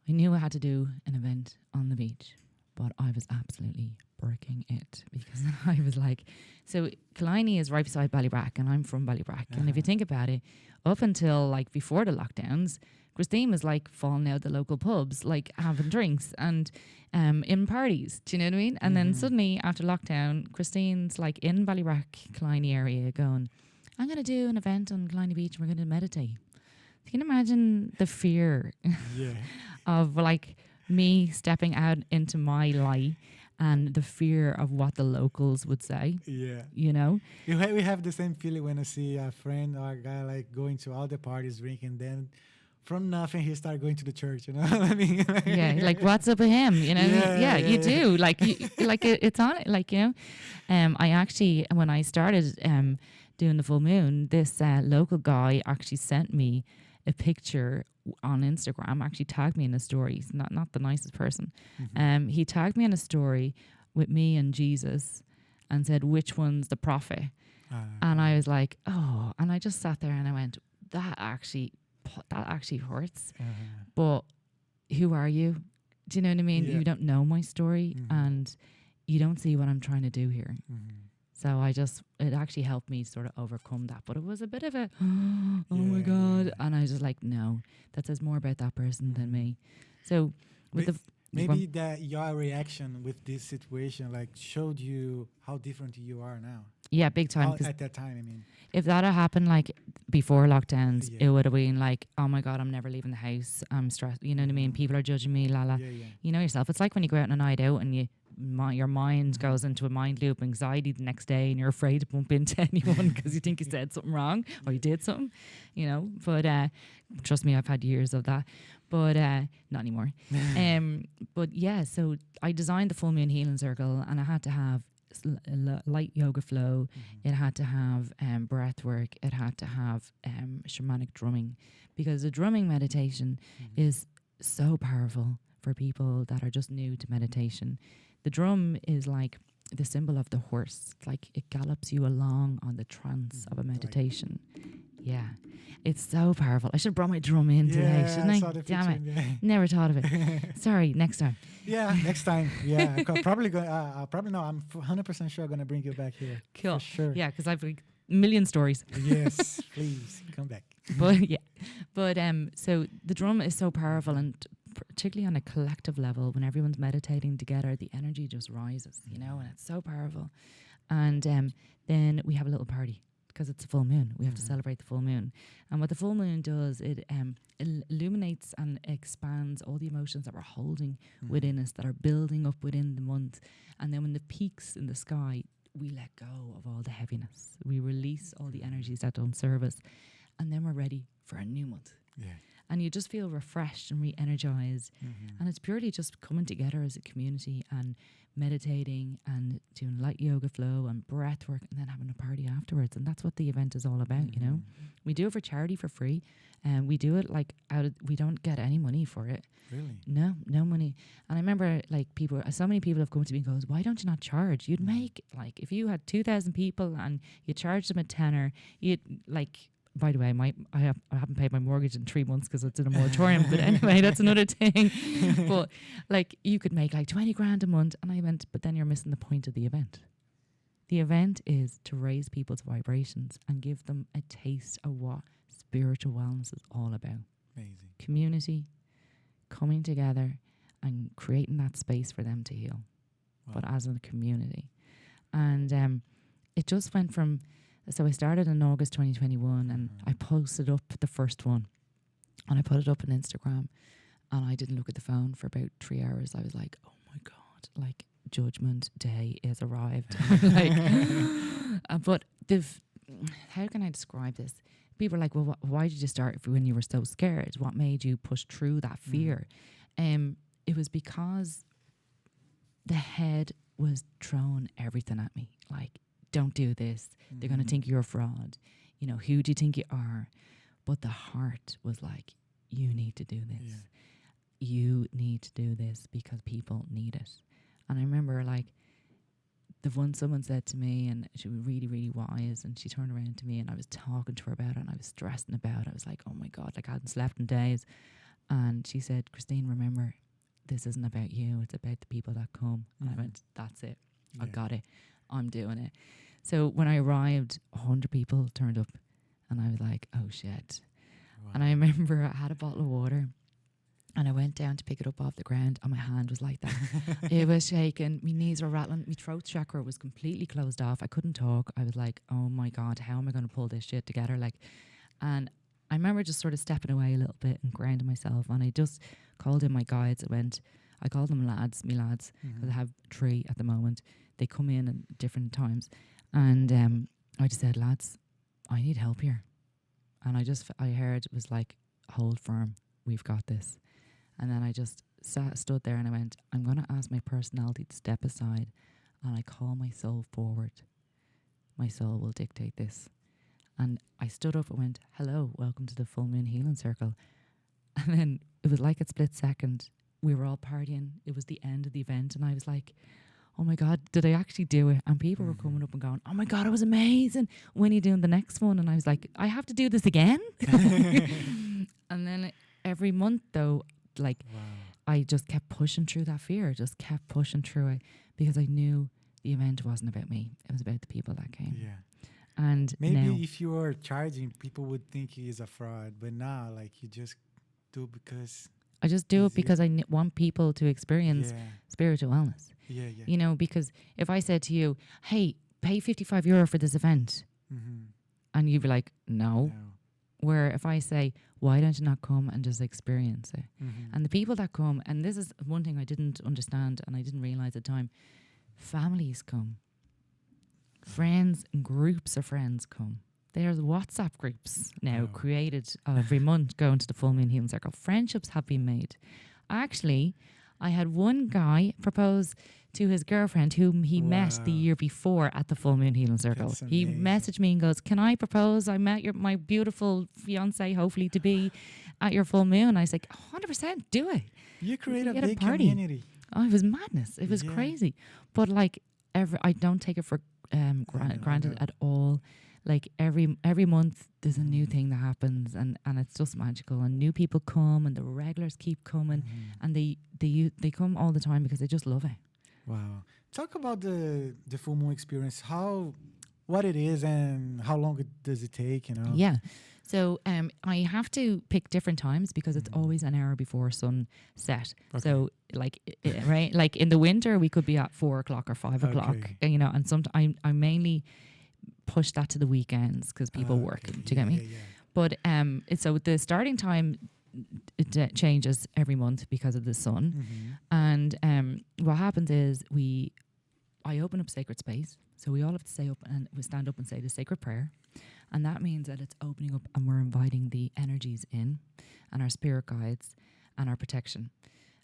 S3: I knew I had to do an event on the beach, but I was absolutely breaking it because I was like, so Killiney is right beside Ballybrack and I'm from Ballybrack. And if you think about it, up until like before the lockdowns, Christine was like falling out the local pubs, like having drinks and in parties. Do you know what I mean? And then suddenly after lockdown, Christine's like in Ballybrack, Killiney area going, I'm going to do an event on Killiney Beach and we're going to meditate. Can you imagine the fear of like me stepping out into my light and the fear of what the locals would say? Yeah. You know?
S1: We have the same feeling when I see a friend or a guy like going to all the parties, drinking, then from nothing he started going to the church, you know. I mean,
S3: like what's up with him, you know? You do like it's on it, like, you know. I actually, when I started doing the full moon, this local guy actually sent me a picture on Instagram, actually tagged me in a story. He's not the nicest person. He tagged me in a story with me and Jesus and said, which one's the prophet? And I was like, oh, and I just sat there and I went, that actually hurts. But who are you? Do you know what I mean?
S1: Yeah.
S3: You don't know my story
S1: Mhm.
S3: and you don't see what I'm trying to do here.
S1: Mhm.
S3: So it actually helped me sort of overcome that. But it was a bit of a, oh my
S1: Yeah,
S3: God.
S1: yeah.
S3: And I was just like, no, that says more about that person than
S1: Mhm.
S3: me. So with
S1: But
S3: the,
S1: maybe that your reaction with this situation like showed you how different you are now.
S3: yeah, big time.
S1: How,
S3: Because
S1: at that time, I mean.
S3: if that had happened like before lockdowns,
S1: Yeah.
S3: it would have been like, oh my God, I'm never leaving the house. I'm stressed. You know what I mean?
S1: Mhm.
S3: People are judging me, la la.
S1: Yeah, yeah.
S3: You know yourself. It's like when you go out on a night out and your mind
S1: Mhm.
S3: goes into a mind loop, anxiety the next day, and you're afraid to bump into anyone because you think you said something wrong or you did something, you know. But trust me, I've had years of that, but not anymore. But yeah, so I designed the full moon healing circle, and I had to have light yoga flow.
S1: Mhm.
S3: It had to have breath work. It had to have shamanic drumming, because the drumming meditation
S1: Mhm.
S3: is so powerful for people that are just new to meditation. The drum is like the symbol of the horse. It's like it gallops you along on the trance of a
S1: Mhm. Like-
S3: meditation. Yeah. It's so powerful. I should have brought my drum in today, shouldn't I?
S1: saw the
S3: Damn it.
S1: picture, yeah.
S3: Never thought of it. Sorry, next time.
S1: Yeah, next time. Yeah, probably go. Probably no. I'm 100% sure gonna bring you back here.
S3: Cool.
S1: For sure.
S3: Yeah, because I've like a million stories.
S1: Yes, please come back.
S3: But yeah. But so the drum is so powerful, and particularly on a collective level, when everyone's meditating together, the energy just rises, you know, and it's so powerful. And then we have a little party because it's a full moon. We have to
S1: Mhm.
S3: celebrate the full moon. And what the full moon does, it illuminates and expands all the emotions that we're holding within us, that are building up within the month. And then when the peaks in the sky, we let go of all the heaviness. We release all the energies that don't serve us. And then we're ready for a new month.
S1: Yeah.
S3: And you just feel refreshed and re-energized.
S1: Mhm.
S3: And it's purely just coming together as a community and meditating and doing light yoga flow and breath work, and then having a party afterwards. And that's what the event is all about, you know. We do it for charity for free, and we do it like we don't get any money for it.
S1: Really?
S3: No money. And I remember like so many people have come to me and goes, why don't you not charge? You'd make like, if you had 2,000 people and you charged them a tenner, you'd like, by the way, I haven't paid my mortgage in 3 months because it's in a moratorium. But anyway, that's another thing. But like, you could make like 20 grand a month. And I went, but then you're missing the point of the event. The event is to raise people's vibrations and give them a taste of what spiritual wellness is all about.
S1: Amazing.
S3: Community, coming together and creating that space for them to heal, but as a community. And it just went from, so I started in August 2021 and I posted up the first one and I put it up on Instagram, and I didn't look at the phone for about 3 hours. I was like, oh my God, like Judgment Day is arrived. Like, but how can I describe this? People are like, well, why did you start when you were so scared? What made you push through that fear? It was because the head was throwing everything at me. Like, don't do this. They're going to think you're a fraud. You know, who do you think you are? But the heart was like, you need to do this.
S1: Yeah.
S3: You need to do this because people need it. And I remember like someone said to me, and she was really, really wise, and she turned around to me and I was talking to her about it and I was stressing about it. I was like, oh my God, like I hadn't slept in days. And she said, Christine, remember, this isn't about you. It's about the people that come. And I went, that's it. I got it. I'm doing it. So when I arrived, 100 people turned up and I was like, oh shit.
S1: Wow.
S3: And I remember I had a bottle of water and I went down to pick it up off the ground and my hand was like that. It was shaking. My knees were rattling. My throat chakra was completely closed off. I couldn't talk. I was like, oh my God, how am I going to pull this shit together? Like, and I remember just sort of stepping away a little bit and grounding myself. And I just called in my guides. I called them lads, me lads, because I have 3 at the moment. They come in at different times. And I just said, lads, I need help here. And I heard it was like, hold firm, we've got this. And then I just stood there and I went, I'm going to ask my personality to step aside and I call my soul forward. My soul will dictate this. And I stood up and went, hello, welcome to the Full Moon Healing Circle. And then it was like a split second. We were all partying. It was the end of the event. And I was like, oh my God, did I actually do it? And people were coming up and going, oh my God, it was amazing. When are you doing the next one? And I was like, I have to do this again? And then every month though, like I just kept pushing through that fear, just kept pushing through it because I knew the event wasn't about me. It was about the people that came.
S1: Yeah.
S3: And
S1: Maybe
S3: now,
S1: if you were charging, people would think he is a fraud. But now, like, you just do because.
S3: I just do it
S1: Easiest.
S3: because I want people to experience
S1: Yeah.
S3: spiritual wellness.
S1: Yeah. Yeah.
S3: You know, because if I said to you, hey, pay €55 for this event,
S1: Mm-hmm.
S3: and you'd be like, no.
S1: No.
S3: Where if I say, why don't you not come and just experience it?
S1: Mm-hmm.
S3: And the people that come, and this is one thing I didn't understand and I didn't realize at the time, families come. Friends and groups of friends come. There's WhatsApp groups now
S1: Wow.
S3: created every month going to the Full Moon Healing Circle. Friendships have been made. Actually, I had one guy propose to his girlfriend whom he met the
S1: Wow.
S3: year before at the Full Moon Healing Circle.
S1: That's
S3: He
S1: amazing.
S3: messaged me and goes, can I propose? I met my beautiful fiance, hopefully to be, at your full moon. I was like, 100% do it.
S1: You create a
S3: get a
S1: big
S3: party.
S1: community.
S3: Oh, it was madness. It was
S1: Yeah.
S3: crazy. But like I don't take it for
S1: know,
S3: granted
S1: I know.
S3: at all. Like every month there's a new thing that happens and it's just magical and new people come and the regulars keep coming and they come all the time because they just love it.
S1: Wow. Talk about the full moon experience. What it is and how long does it take? You know.
S3: Yeah. So I have to pick different times because it's always an hour before sunset.
S1: Okay.
S3: So like right, like in the winter we could be at 4:00 or 5:00,
S1: Okay.
S3: you know. And I mainly push that to the weekends because people work.
S1: Okay.
S3: Do you get me?
S1: Yeah.
S3: But so the starting time it changes every month because of the sun.
S1: Mm-hmm.
S3: And what happens is I open up sacred space. So we all have to say up and we stand up and say the sacred prayer. And that means that it's opening up and we're inviting the energies in and our spirit guides and our protection.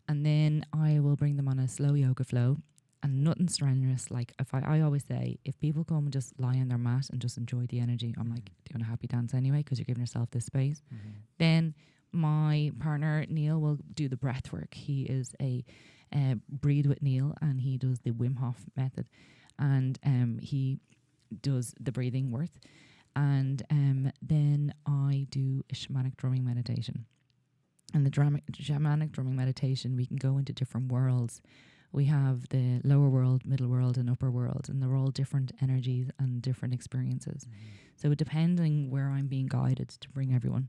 S3: And then I will bring them on a slow yoga flow and nothing strenuous. Like if I always say, if people come and just lie on their mat and just enjoy the energy, I'm like doing a happy dance anyway because you're giving yourself this space.
S1: Mm-hmm.
S3: Then my partner Neil will do the breath work. He is a breathe with Neil and he does the Wim Hof method and he does the breathing work. And then I do a shamanic drumming meditation. And the shamanic drumming meditation, we can go into different worlds. We have the lower world, middle world, and upper world, and they're all different energies and different experiences. So depending where I'm being guided to bring everyone.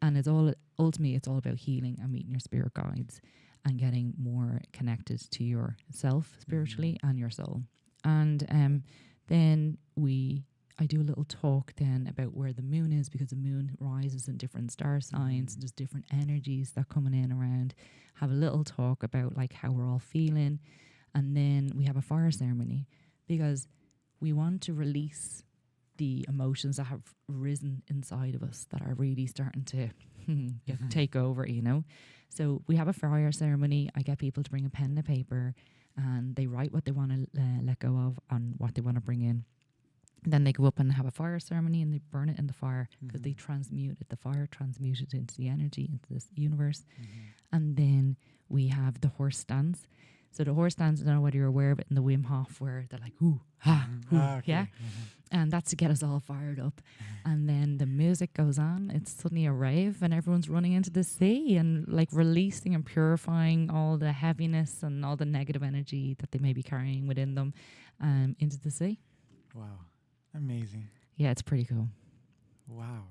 S3: And it's all ultimately it's all about healing and meeting your spirit guides and getting more connected to yourself spiritually and your soul. And then I do a little talk then about where the moon is because the moon rises in different star signs and there's different energies that are coming in around. Have a little talk about like how we're all feeling. And then we have a fire ceremony because we want to release the emotions that have risen inside of us that are really starting to take over, you know. So we have a fire ceremony. I get people to bring a pen and a paper and they write what they want to let go of and what they want to bring in. Then they go up and have a fire ceremony and they burn it in the fire because they transmute it. The fire transmuted into the energy, into this universe. And then we have the horse stance. So the horse stance, I don't know whether you're aware of it in the Wim Hof where they're like, ooh, ha, ooh,
S1: Okay.
S3: yeah. And that's to get us all fired up. And then the music goes on. It's suddenly a rave and everyone's running into the sea and like releasing and purifying all the heaviness and all the negative energy that they may be carrying within them into the sea.
S1: Wow. Amazing.
S3: Yeah, it's pretty cool.
S1: Wow.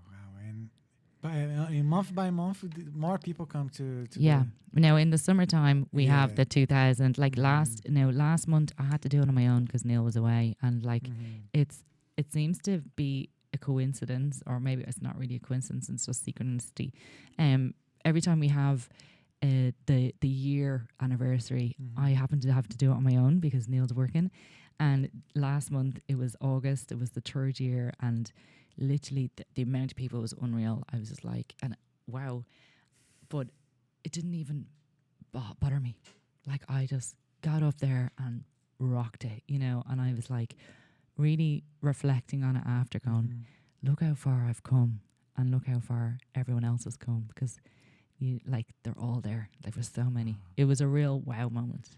S1: And month by month, more people come to
S3: Yeah. Now in the summertime, we have
S1: Yeah.
S3: the 2000. Like last month, I had to do it on my own because Neil was away, and like it seems to be a coincidence, or maybe it's not really a coincidence. It's just synchronicity. Every time we have the year anniversary, I happen to have to do it on my own because Neil's working. And last month it was August. It was the 3rd year, and literally the amount of people was unreal. I was just like, and wow, but it didn't even bother me. Like I just got up there and rocked it, you know. And I was like, really reflecting on it after, going, look how far I've come, and look how far everyone else has come, because they're all there. There was so many. It was a real wow moment.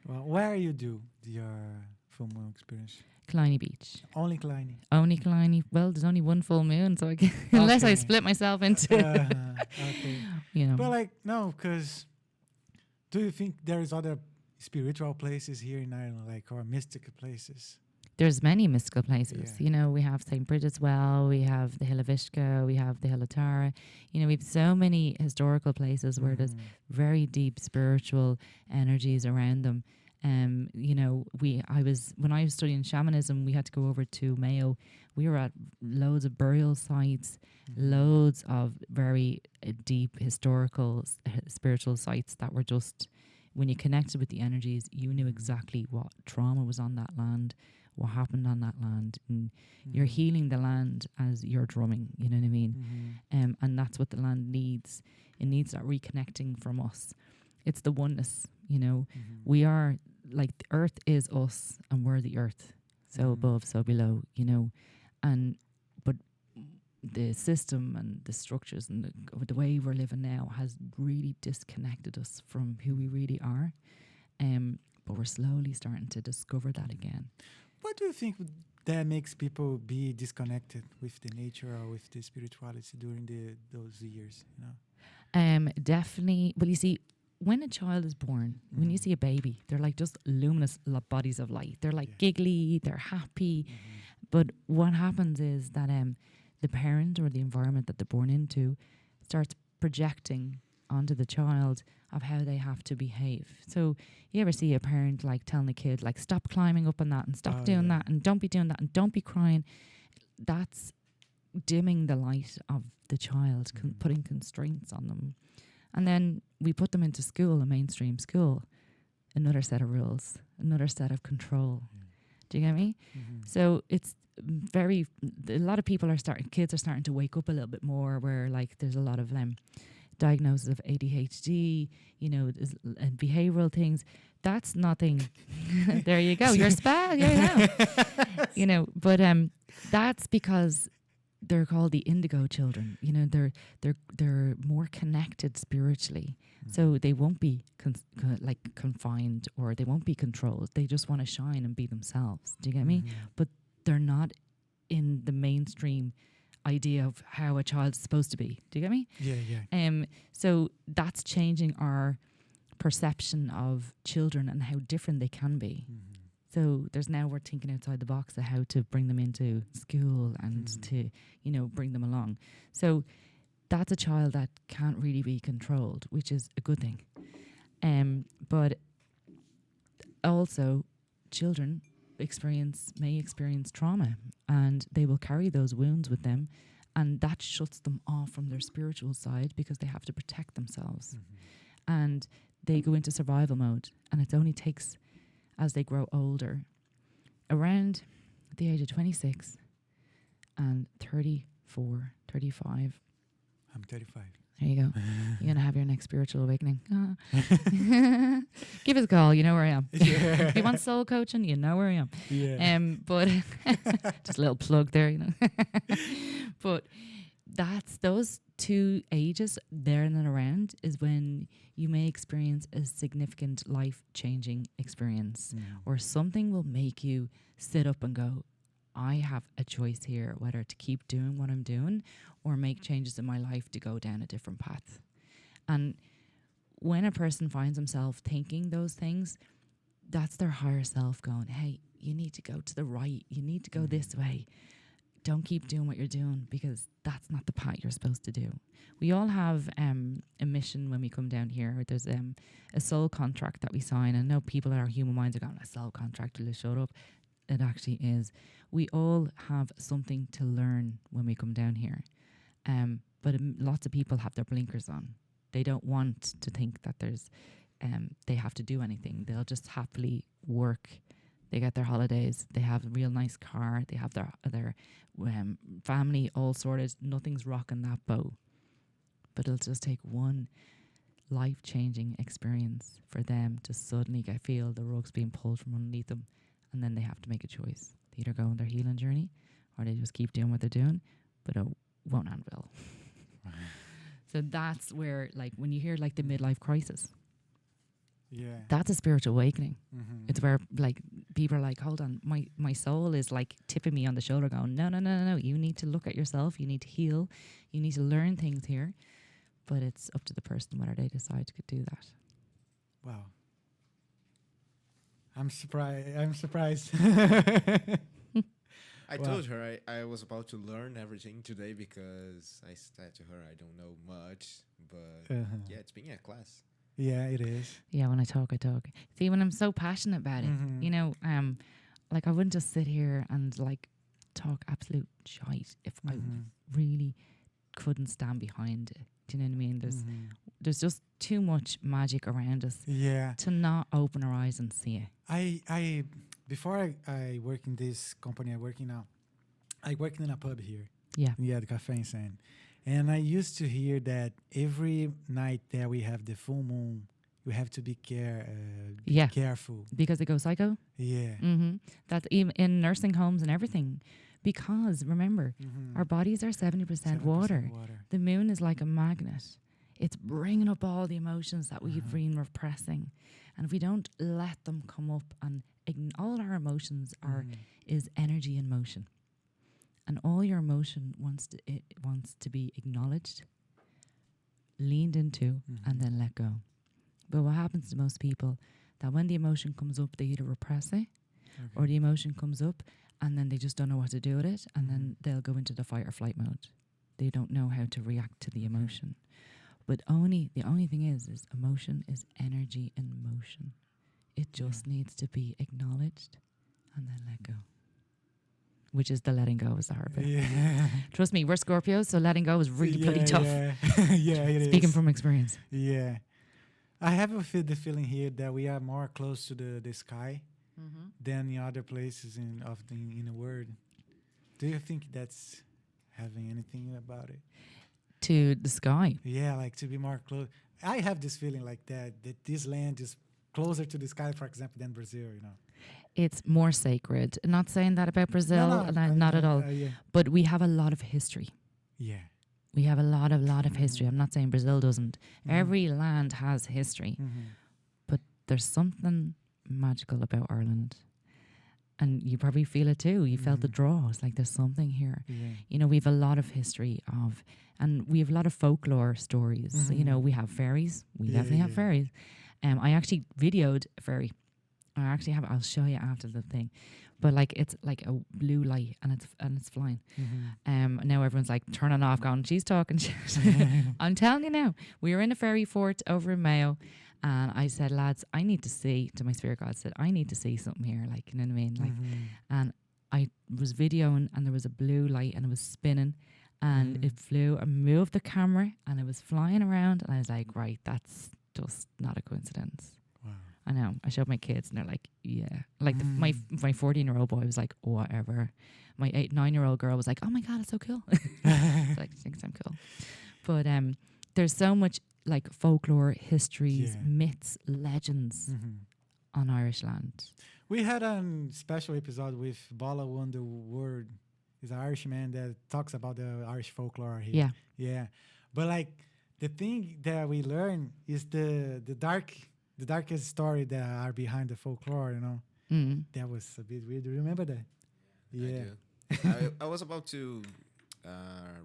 S1: Well, where you do your full moon experience?
S3: Killiney Beach.
S1: Only Killiney.
S3: Only Killiney. Well, there's only one full moon, so I can, unless I
S1: Okay.
S3: split myself into,
S1: Okay.
S3: you know.
S1: But like, no, because Do you think there is other spiritual places here in Ireland, like, or mystical places?
S3: There's many mystical places.
S1: Yeah.
S3: You know, we have St. Bridget's Well, we have the Hill of Ishka, we have the Hill of Tara. You know, we have so many historical places where there's very deep spiritual energies around them. You know, when I was studying shamanism, we had to go over to Mayo. We were at loads of burial sites, loads of very deep historical spiritual sites that were just, when you connected with the energies, you knew exactly what trauma was on that land, what happened on that land, and you're healing the land as you're drumming, you know what I mean? And that's what the land needs. It needs that reconnecting from us. It's the oneness, you know. We are, like, the earth is us and we're the earth. So above, so below, you know. But the system and the structures and the way we're living now has really disconnected us from who we really are. But we're slowly starting to discover that again.
S1: What do you think that makes people be disconnected with the nature or with the spirituality during those years? You know,
S3: Definitely. Well, you see, when a child is born, when you see a baby, they're like just luminous bodies of light. They're like giggly, they're happy. But what happens is that the parent or the environment that they're born into starts projecting onto the child of how they have to behave. So you ever see a parent like telling a kid, like, stop climbing up on that and stop doing that and don't be doing that and don't be crying? That's dimming the light of the child, putting constraints on them. And then we put them into school, a mainstream school, another set of rules, another set of control. Do you get me? So it's a lot of kids are starting to wake up a little bit more, where like there's a lot of diagnosis of ADHD, you know, and behavioral things. That's nothing. There you go. You're you know, but that's because they're called the indigo children. You know, they're more connected spiritually, so they won't be confined, or they won't be controlled. They just want to shine and be themselves. Do you get me? But they're not in the mainstream idea of how a child's supposed to be. Do you get me?
S1: Yeah.
S3: So that's changing our perception of children and how different they can be. So we're thinking outside the box of how to bring them into school and to, you know, bring them along. So that's a child that can't really be controlled, which is a good thing. But also children may experience trauma, and they will carry those wounds with them, and that shuts them off from their spiritual side because they have to protect themselves. And they go into survival mode, and it only takes, as they grow older, around the age of 26 and 34, 35.
S1: I'm 35.
S3: There you go. You're going to have your next spiritual awakening. Give us a call. You know where I am. If you want soul coaching, you know where I am. But just a little plug there, you know. But that's those two ages there and then around is when you may experience a significant life-changing experience, or something will make you sit up and go, I have a choice here, whether to keep doing what I'm doing or make changes in my life to go down a different path. And when a person finds himself thinking those things, that's their higher self going, hey, you need to go to the right. You need to go this way. Don't keep doing what you're doing, because that's not the path you're supposed to do. We all have a mission when we come down here. There's a soul contract that we sign. I know people in our human minds are going, a soul contract, will you shut up? It actually is. We all have something to learn when we come down here. But lots of people have their blinkers on. They don't want to think that they have to do anything. They'll just happily work. They get their holidays. They have a real nice car. They have their family all sorted. Nothing's rocking that boat. But it'll just take one life-changing experience for them to suddenly feel the rug's being pulled from underneath them, and then they have to make a choice. They either go on their healing journey, or they just keep doing what they're doing, but it won't end well. So that's where, like, when you hear like the midlife crisis, that's a spiritual awakening. It's where like people are like, hold on, my soul is like tipping me on the shoulder going, no, you need to look at yourself, you need to heal, you need to learn things here. But it's up to the person whether they decide to do that.
S1: Wow. I'm surprised. I'm surprised.
S2: I
S1: Wow.
S2: told her I was about to learn everything today because I said to her I don't know much, but
S1: Uh-huh.
S2: yeah, it's being a class.
S1: Yeah, it is.
S3: Yeah, when I talk, I talk. See, when I'm so passionate about it,
S1: Mhm.
S3: you know, like I wouldn't just sit here and like talk absolute shite if I
S1: Mhm.
S3: really couldn't stand behind it. Do you know what I mean?
S1: Mhm.
S3: There's just too much magic around us
S1: Yeah.
S3: to not open our eyes and see it.
S1: I before I work in this company I work in now, I worked in a pub here.
S3: Yeah.
S1: Yeah, the cafe in San. And I used to hear that every night that we have the full moon, we have to be
S3: Yeah.
S1: careful.
S3: Because they go psycho.
S1: Yeah.
S3: That's even in nursing homes and everything. Because remember, our bodies are 70% water. The moon is like a magnet. It's bringing up all the emotions that we've been repressing. And if we don't let them come up and all our emotions are is energy in motion. And all your emotion wants to be acknowledged, leaned into, and then let go. But what happens to most people, that when the emotion comes up, they either repress it, or the emotion comes up, and then they just don't know what to do with it, and then they'll go into the fight or flight mode. They don't know how to react to the emotion. But the only thing is emotion is energy in motion. It just needs to be acknowledged and then let go. Which is the letting go is the hard bit.
S1: Yeah.
S3: Trust me, we're Scorpios, so letting go is really bloody tough.
S1: Yeah, yeah, it is.
S3: Speaking from experience.
S1: Yeah. I have the feeling here that we are more close to the sky than in other places in the world. Do you think that's having anything about it?
S3: To the sky.
S1: Yeah, like to be more close. I have this feeling like that this land is closer to the sky, for example, than Brazil.
S3: It's more sacred. Not saying that about Brazil, not at all.
S1: Yeah.
S3: But we have a lot of history.
S1: Yeah.
S3: We have a lot of history. I'm not saying Brazil doesn't. Every land has history. But there's something magical about Ireland. And you probably feel it too. You felt the draw. It's like there's something here.
S1: Yeah.
S3: You know, we have a lot of history and we have a lot of folklore stories. You know, we have fairies. We definitely have fairies. I actually videoed a fairy. I actually have it. I'll show you after the thing. But like it's like a blue light and it's flying. Now everyone's like turning off, going, she's talking shit. I'm telling you now, we were in a fairy fort over in Mayo, and I said, lads, I need to see, to my spirit god, said, I need to see something here, like, you know what I mean? Like, and I was videoing, and there was a blue light, and it was spinning, and it flew, and moved the camera, and it was flying around, and I was like, right, that's just not a coincidence.
S1: Wow.
S3: I know. I showed my kids, and they're like, yeah. Like my 14-year-old boy was like, whatever. My 9-year-old girl was like, oh my god, it's so cool. It's like, she thinks I'm cool. But there's so much like folklore, histories, myths, legends on Irish land.
S1: We had a special episode with Bala Wonder Word. He's an Irish man that talks about the Irish folklore here.
S3: Yeah.
S1: Yeah. But like the thing that we learn is the darkest story that are behind the folklore, That was a bit weird. Do you remember that? Yeah.
S2: I do. I was about to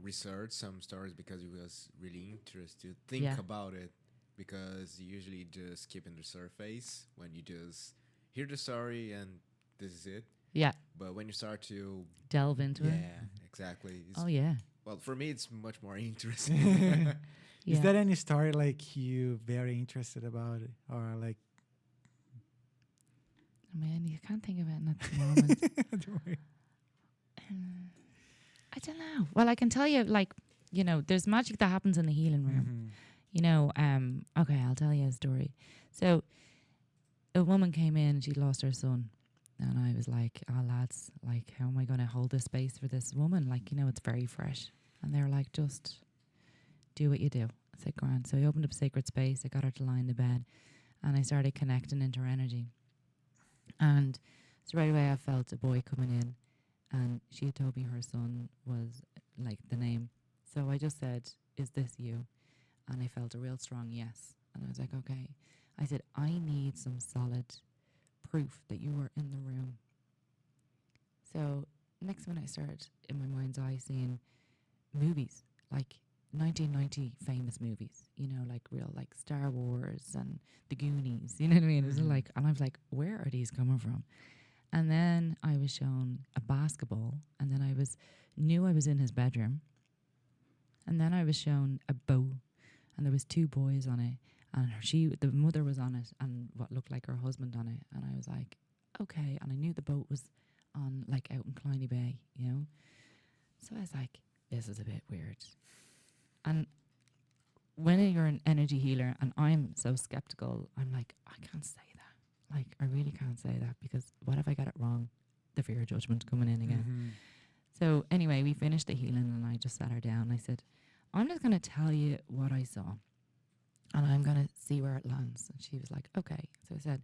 S2: research some stories because it was really interesting to think about it, because you usually just keep in the surface when you just hear the story and this is it.
S3: Yeah.
S2: But when you start to
S3: delve into it.
S2: Yeah, exactly.
S3: Oh yeah.
S2: Well, for me, it's much more interesting.
S1: Is there any story like you very interested about it, or like?
S3: Man, you can't think of it at the moment.
S1: Don't worry.
S3: I don't know. Well, I can tell you, like, there's magic that happens in the healing room. Okay, I'll tell you a story. So, a woman came in and she lost her son. And I was like, oh, lads, like, how am I going to hold this space for this woman? Like, it's very fresh. And they were like, just do what you do. I said, grand. So I opened up sacred space. I got her to lie in the bed. And I started connecting into her energy. And so right away I felt a boy coming in. And she had told me her son was like the name. So I just said, is this you? And I felt a real strong yes. And I was like, okay. I said, I need some solid proof that you were in the room. So next when I started in my mind's eye seeing movies, like 1990 famous movies, you know, like real, like Star Wars and The Goonies, you know what I mean? It was like, and I was like, where are these coming from? And then I was shown a basketball, and then knew I was in his bedroom. And then I was shown a bow, and there was 2 boys on it, and the mother was on it, and what looked like her husband on it. And I was like, okay. And I knew the boat was on, like, out in Kleiny Bay, you know. So I was like, this is a bit weird. And when you're an energy healer, and I'm so skeptical, I'm like, I can't say that. Like, I really can't say that, because what if I got it wrong? The fear of judgment coming in again. So anyway, we finished the healing, and I just sat her down. I said, I'm just going to tell you what I saw, and I'm going to see where it lands. And she was like, okay. So I said,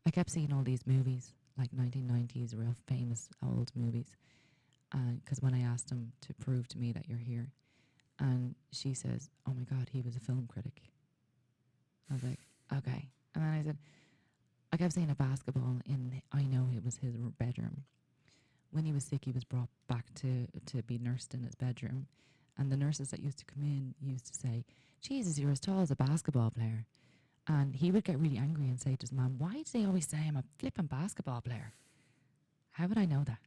S3: I kept seeing all these movies, like 1990s, real famous old movies. Because when I asked him to prove to me that you're here, and she says, oh my God, he was a film critic. I was like, okay. And then I said, I kept seeing a basketball I know it was his bedroom. When he was sick, he was brought back to be nursed in his bedroom. And the nurses that used to come in used to say, Jesus, you're as tall as a basketball player. And he would get really angry and say to his mum, why do they always say I'm a flipping basketball player? How would I know that?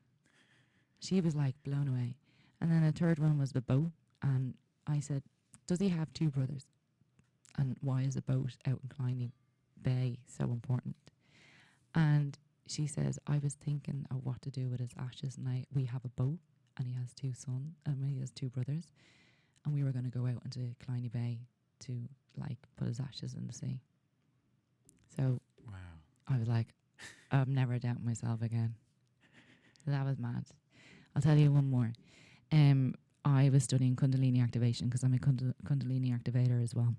S3: She was like blown away. And then a third one was the boat. And I said, does he have 2 brothers? And why is a boat out in Kleiny Bay so important? And she says, I was thinking of what to do with his ashes. And we have a boat, and he has 2 sons, and he has 2 brothers. And we were going to go out into Kleiny Bay to, like, put his ashes in the sea. So
S1: wow.
S3: I was like, I've never doubted myself again. So that was mad. I'll tell you one more. I was studying Kundalini activation, because I'm a Kundalini activator as well.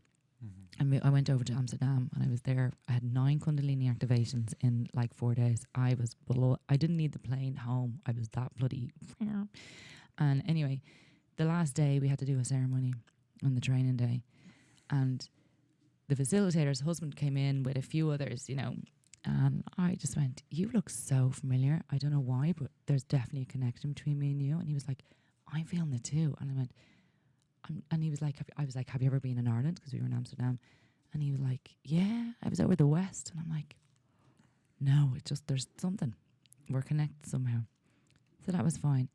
S3: I went over to Amsterdam, and I was there. I had 9 Kundalini activations in like 4 days. I didn't need the plane home. I was that bloody. And anyway, the last day we had to do a ceremony on the training day, and the facilitator's husband came in with a few others, you know, and I just went, you look so familiar. I don't know why, but there's definitely a connection between me and you. And he was like, I'm feeling it too. And I went, and he was like, I was like, have you ever been in Ireland? Because we were in Amsterdam. And he was like, yeah, I was over the West. And I'm like, no, it's just, there's something. We're connected somehow. So that was fine.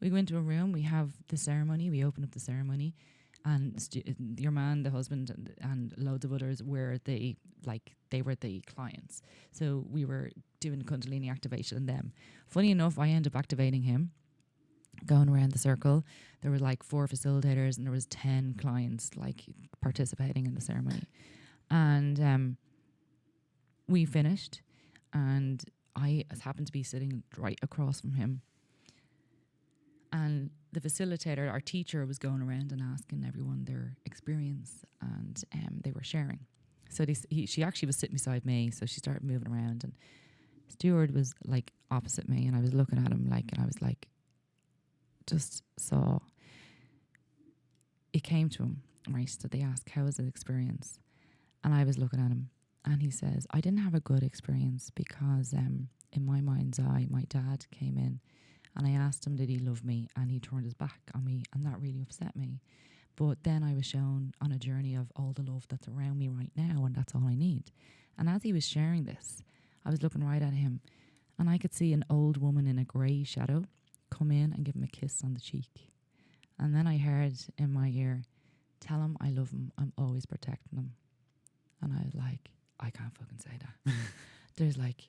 S3: We go into a room, we have the ceremony, we open up the ceremony, and your man, the husband, and loads of others were they were the clients. So we were doing Kundalini activation on them. Funny enough, I ended up activating him, going around the circle. There were like 4 facilitators, and there was 10 clients like participating in the ceremony. And we finished, and I happened to be sitting right across from him. And the facilitator, our teacher, was going around and asking everyone their experience, and they were sharing. So she actually was sitting beside me, so she started moving around, and Stuart was like opposite me, and I was looking at him like, and I was like, just saw. It came to him, right? So they asked, how was his experience? And I was looking at him, and he says, I didn't have a good experience because in my mind's eye, my dad came in, and I asked him, did he love me? And he turned his back on me, and that really upset me. But then I was shown on a journey of all the love that's around me right now, and that's all I need. And as he was sharing this, I was looking right at him, and I could see an old woman in a grey shadow come in and give him a kiss on the cheek. And then I heard in my ear, tell him I love him, I'm always protecting him. And I was like, I can't fucking say that. There's like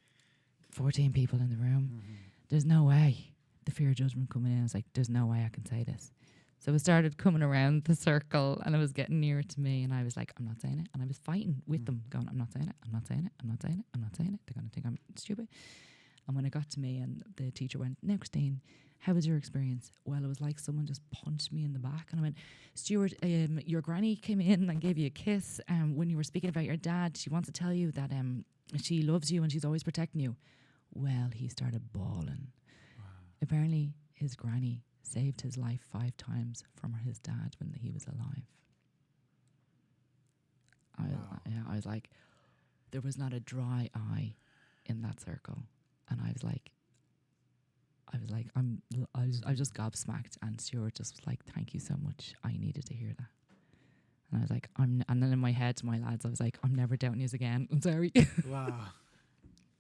S3: 14 people in the room. There's no way. The fear of judgment coming in, I was like, there's no way I can say this. So it started coming around the circle, and it was getting nearer to me, and I was like, I'm not saying it. And I was fighting with them, going, I'm not saying it, I'm not saying it, I'm not saying it, I'm not saying it. They're going to think I'm stupid. And when it got to me, and the teacher went, now, Christine, how was your experience? Well, it was like someone just punched me in the back. And I went, Stuart, your granny came in and gave you a kiss. When you were speaking about your dad, she wants to tell you that she loves you and she's always protecting you. Well, he started bawling. Wow. Apparently, his granny saved his life 5 times from his dad when he was alive. I was like, there was not a dry eye in that circle. And I was like, I was like, I was just gobsmacked, and Stuart just was like, "Thank you so much. I needed to hear that." And I was like, and then in my head to my lads, I was like, "I'm never doubting you again. I'm sorry."
S1: Wow.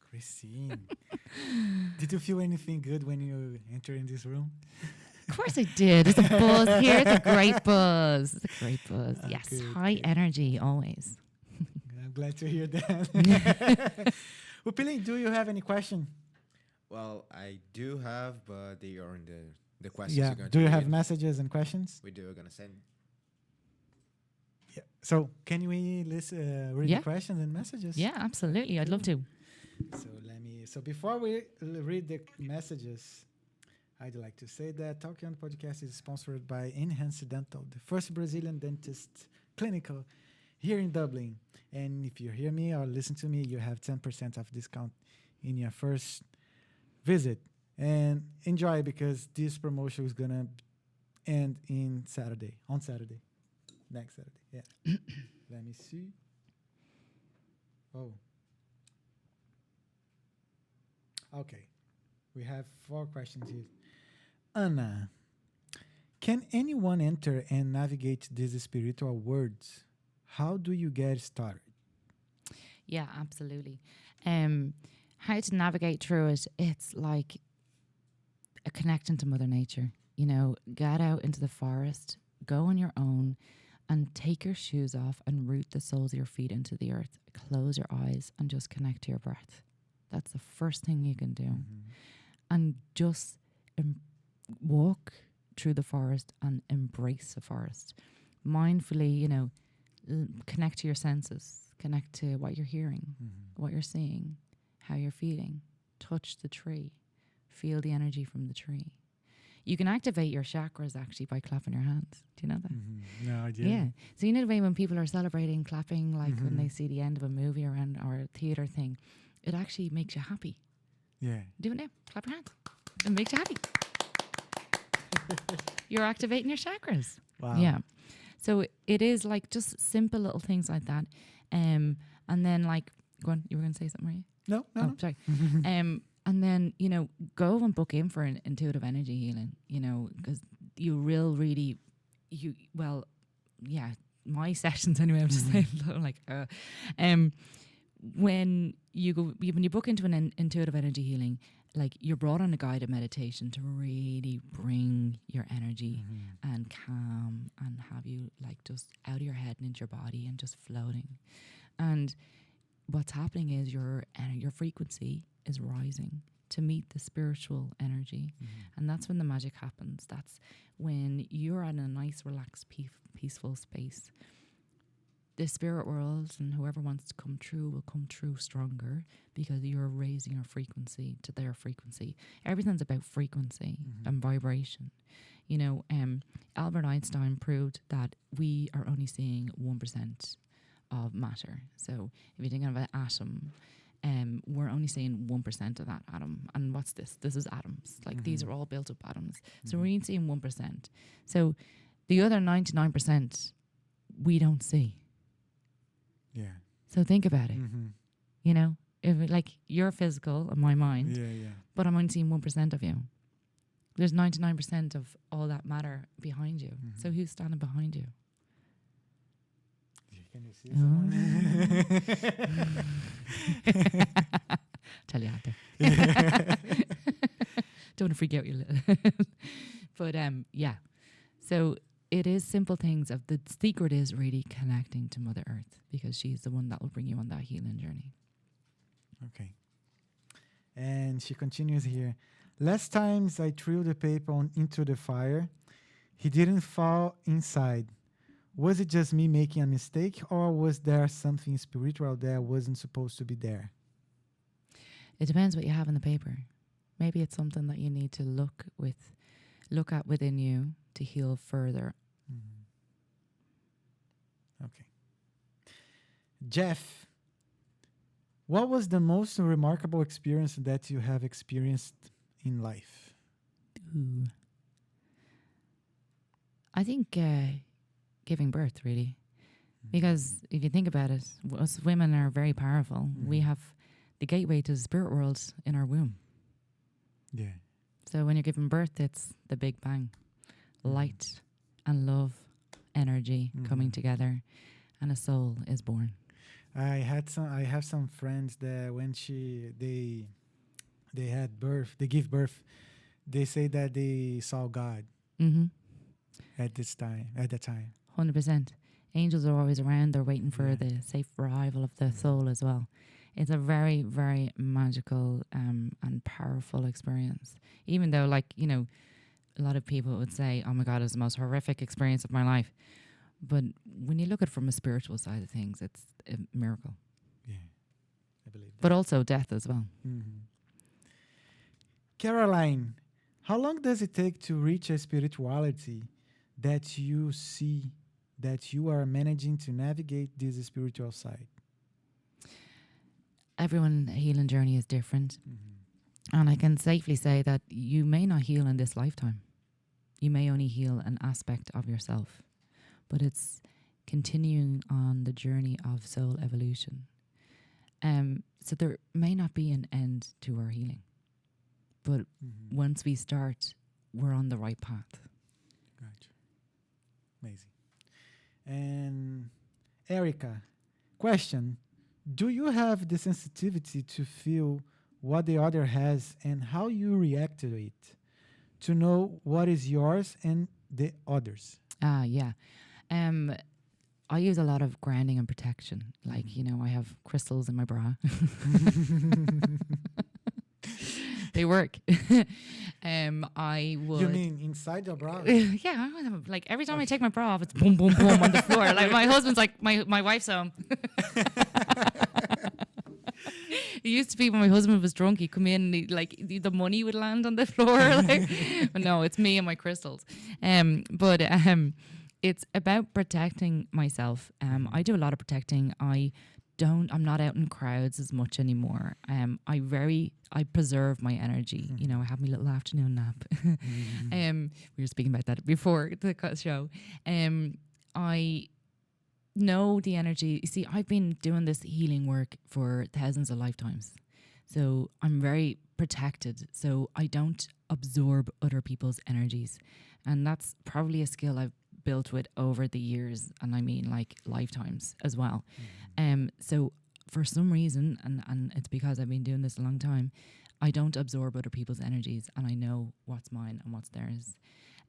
S1: Christine. Did you feel anything good when you entered in this room?
S3: Of course I did. It's a buzz here. It's a great buzz. It's a great buzz. Yes,
S1: Good,
S3: high
S1: good.
S3: energy always.
S1: I'm glad to hear that. Upili, do you have any question?
S2: Well, I do have, but they are in the questions
S1: Yeah.
S2: you're going
S1: Do
S2: to
S1: you
S2: read.
S1: have messages and questions?
S2: We do. We're going to send.
S1: Yeah. So can we read
S3: Yeah.
S1: the questions and messages?
S3: Yeah, absolutely. I'd love to.
S1: So before we read the messages, I'd like to say that Talkeando Podcast is sponsored by Enhanced Dental, the first Brazilian dentist clinical here in Dublin. And if you hear me or listen to me, you have 10% of discount in your first visit. And enjoy, because this promotion is gonna end on Saturday, next Saturday. Yeah. Let me see. Oh. Okay. We have 4 questions here. Anna, can anyone enter and navigate these spiritual worlds? How do you get started?
S3: Yeah, absolutely. How to navigate through it? It's like a connection to Mother Nature. You know, get out into the forest, go on your own, and take your shoes off and root the soles of your feet into the earth. Close your eyes and just connect to your breath. That's the first thing you can do.
S1: Mm-hmm.
S3: And just walk through the forest and embrace the forest. Mindfully, you know, connect to your senses, connect to what you're hearing, what you're seeing, how you're feeling. Touch the tree, feel the energy from the tree. You can activate your chakras actually by clapping your hands. Do you know that?
S1: Mm-hmm. No idea.
S3: Yeah. So you know the way when people are celebrating, clapping, like when they see the end of a movie or a theatre thing, it actually makes you happy.
S1: Yeah.
S3: Do it now. Clap your hands. It makes you happy. You're activating your chakras.
S1: Wow.
S3: Yeah. So it is like just simple little things like that. And then like, go on, you were going to say something, were you?
S1: No.
S3: Sorry. And then, you know, go and book in for an intuitive energy healing, you know, because you my sessions anyway, I'm just saying, like, when you book into an intuitive energy healing, like you're brought on a guided meditation to really bring your energy and calm and have you like just out of your head and into your body and just floating. And what's happening is your frequency is rising to meet the spiritual energy. And that's when the magic happens. That's when you're in a nice, relaxed, peaceful space. The spirit world and whoever wants to come through will come through stronger because you're raising your frequency to their frequency. Everything's about frequency and vibration. You know, Albert Einstein proved that we are only seeing 1% of matter. So if you're thinking of an atom, we're only seeing 1% of that atom. And what's this? This is atoms. Like these are all built up atoms. So we're only seeing 1%. So the other 99% we don't see.
S1: Yeah.
S3: So think about it. You know, if like you're physical in my mind, but I'm only seeing 1% of you. There's 99% of all that matter behind you. So who's standing behind you?
S1: Can you see someone?
S3: Tell you out there. Don't want to freak out you little. But yeah. So it is simple things of the secret is really connecting to Mother Earth because she's the one that will bring you on that healing journey.
S1: Okay. And she continues here. Last times I threw the paper into the fire, he didn't fall inside. Was it just me making a mistake, or was there something spiritual that wasn't supposed to be there?
S3: It depends what you have in the paper. Maybe it's something that you need to look at within you to heal further.
S1: Okay. Jeff, what was the most remarkable experience that you have experienced in life?
S3: Ooh. I think giving birth, really. Because if you think about it, us women are very powerful. We have the gateway to the spirit world in our womb.
S1: Yeah.
S3: So when you're giving birth, it's the Big Bang. Light and love, energy coming together, and a soul is born.
S1: I have some friends that when they had birth, they give birth, they say that they saw God at that time.
S3: 100%. Angels are always around. They're waiting for the safe arrival of the soul as well. It's a very, very magical and powerful experience. Even though, like, you know, a lot of people would say, oh my God, it's the most horrific experience of my life. But when you look at it from a spiritual side of things, it's a miracle.
S1: Yeah, I believe that.
S3: But also death as well.
S1: Caroline, how long does it take to reach a spirituality that you see that you are managing to navigate this spiritual side?
S3: Everyone's healing journey is different. And I can safely say that you may not heal in this lifetime. You may only heal an aspect of yourself. But it's continuing on the journey of soul evolution. So there may not be an end to our healing. But once we start, we're on the right path.
S1: Gotcha. Amazing. And Erica, question. Do you have the sensitivity to feel what the other has and how you react to it? To know what is yours and the others?
S3: Yeah. I use a lot of grounding and protection. Like, you know, I have crystals in my bra. They work. I would.
S1: You mean inside your bra?
S3: Yeah, like every time I take my bra off, it's boom, boom, boom on the floor. Like my husband's like, my wife's home. It used to be when my husband was drunk, he'd come in and the money would land on the floor. But no, it's me and my crystals. But it's about protecting myself. I do a lot of protecting. I'm not out in crowds as much anymore. I preserve my energy. You know, I have my little afternoon nap. We were speaking about that before the show. I know the energy. You see, I've been doing this healing work for thousands of lifetimes. So I'm very protected. So I don't absorb other people's energies. And that's probably a skill I've built with over the years, and I mean like lifetimes as well. So for some reason, and it's because I've been doing this a long time, I don't absorb other people's energies, and I know what's mine and what's theirs.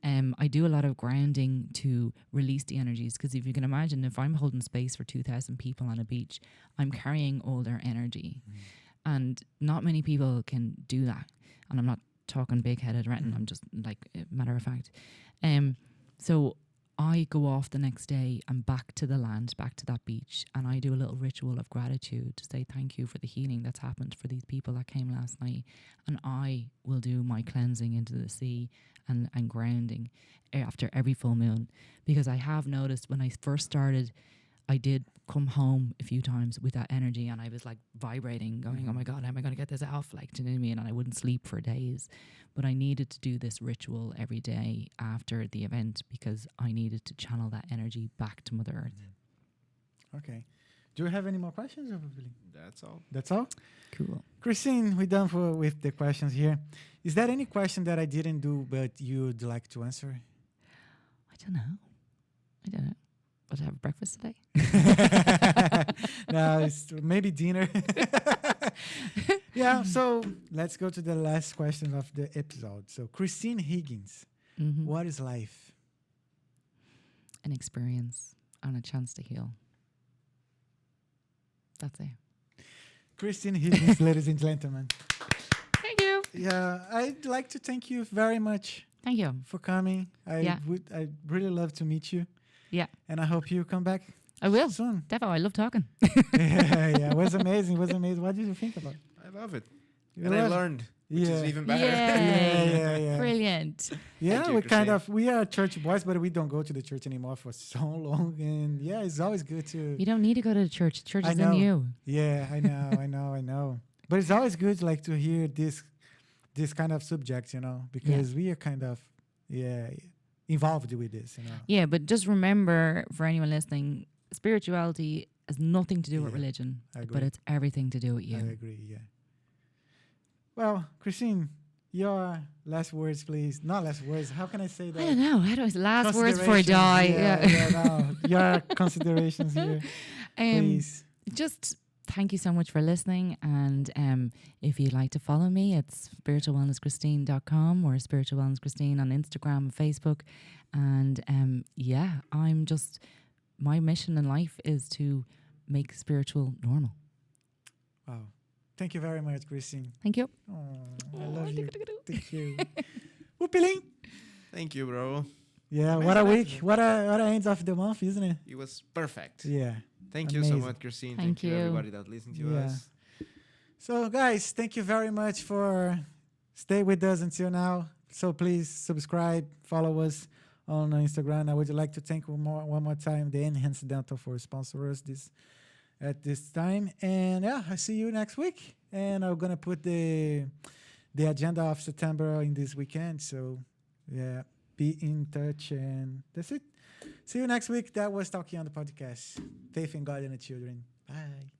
S3: I do a lot of grounding to release the energies, because if you can imagine, if I'm holding space for 2,000 people on a beach, I'm carrying all their energy. And not many people can do that. And I'm not talking big-headed or anything, I'm just like, matter of fact. So I go off the next day and back to the land, back to that beach, and I do a little ritual of gratitude to say thank you for the healing that's happened for these people that came last night. And I will do my cleansing into the sea and grounding after every full moon, because I have noticed when I first started, I did come home a few times with that energy, and I was like vibrating, going, oh my God, how am I going to get this off? Like, do you know what I mean? And I wouldn't sleep for days. But I needed to do this ritual every day after the event, because I needed to channel that energy back to Mother Earth.
S1: Okay. Do you have any more questions?
S2: That's all.
S1: That's all?
S3: Cool.
S1: Christine, we're done with the questions here. Is there any question that I didn't do but you'd like to answer?
S3: I don't know. But I have breakfast today.
S1: No, it's maybe dinner. Yeah, so let's go to the last question of the episode. So, Christine Higgins, what is life?
S3: An experience and a chance to heal. That's it.
S1: Christine Higgins, ladies and gentlemen.
S3: Thank you.
S1: Yeah, I'd like to thank you very much.
S3: Thank you
S1: for coming. I'd really love to meet you.
S3: Yeah.
S1: And I hope you come back.
S3: I will.
S1: Soon.
S3: Definitely. I love talking.
S1: Yeah. It was amazing. What did you think about it?
S2: I love it. I learned, which is even better.
S1: Yeah.
S3: Brilliant.
S1: Yeah, we are church boys, but we don't go to the church anymore for so long. And yeah, it's always good to.
S3: You don't need to go to the church. Church is in you.
S1: Yeah, I know. But it's always good to hear this kind of subject, because we are kind of, involved with this,
S3: Yeah, but just remember, for anyone listening, spirituality has nothing to do with religion, but it's everything to do with you.
S1: I agree, yeah. Well, Christine, your last words, please. Not last words. How can I say that?
S3: I don't know. How do I last words before I die?
S1: Yeah. Your considerations here, please.
S3: Just thank you so much for listening. And if you'd like to follow me, it's spiritualwellnesschristine.com or Spiritual Wellness Christine on Instagram and Facebook. And I'm just, my mission in life is to make spiritual normal.
S1: Wow. Thank you very much, Christine.
S3: Thank you.
S1: Oh, I love you. Thank you. Whoopiling.
S2: Thank you, bro.
S1: Yeah, what a week. What a end of the month, isn't it?
S2: It was perfect.
S1: Yeah.
S2: Thank you so much, Christine.
S3: Thank you,
S2: everybody that listened to us.
S1: So, guys, thank you very much for stay with us until now. So please subscribe, follow us on Instagram. I would like to thank one more time the Enhanced Dental for sponsoring us at this time. And I see you next week. And I'm gonna put the agenda of September in this weekend. So be in touch, and that's it. See you next week. That was Talkeando Podcast. Faith in God and the children. Bye.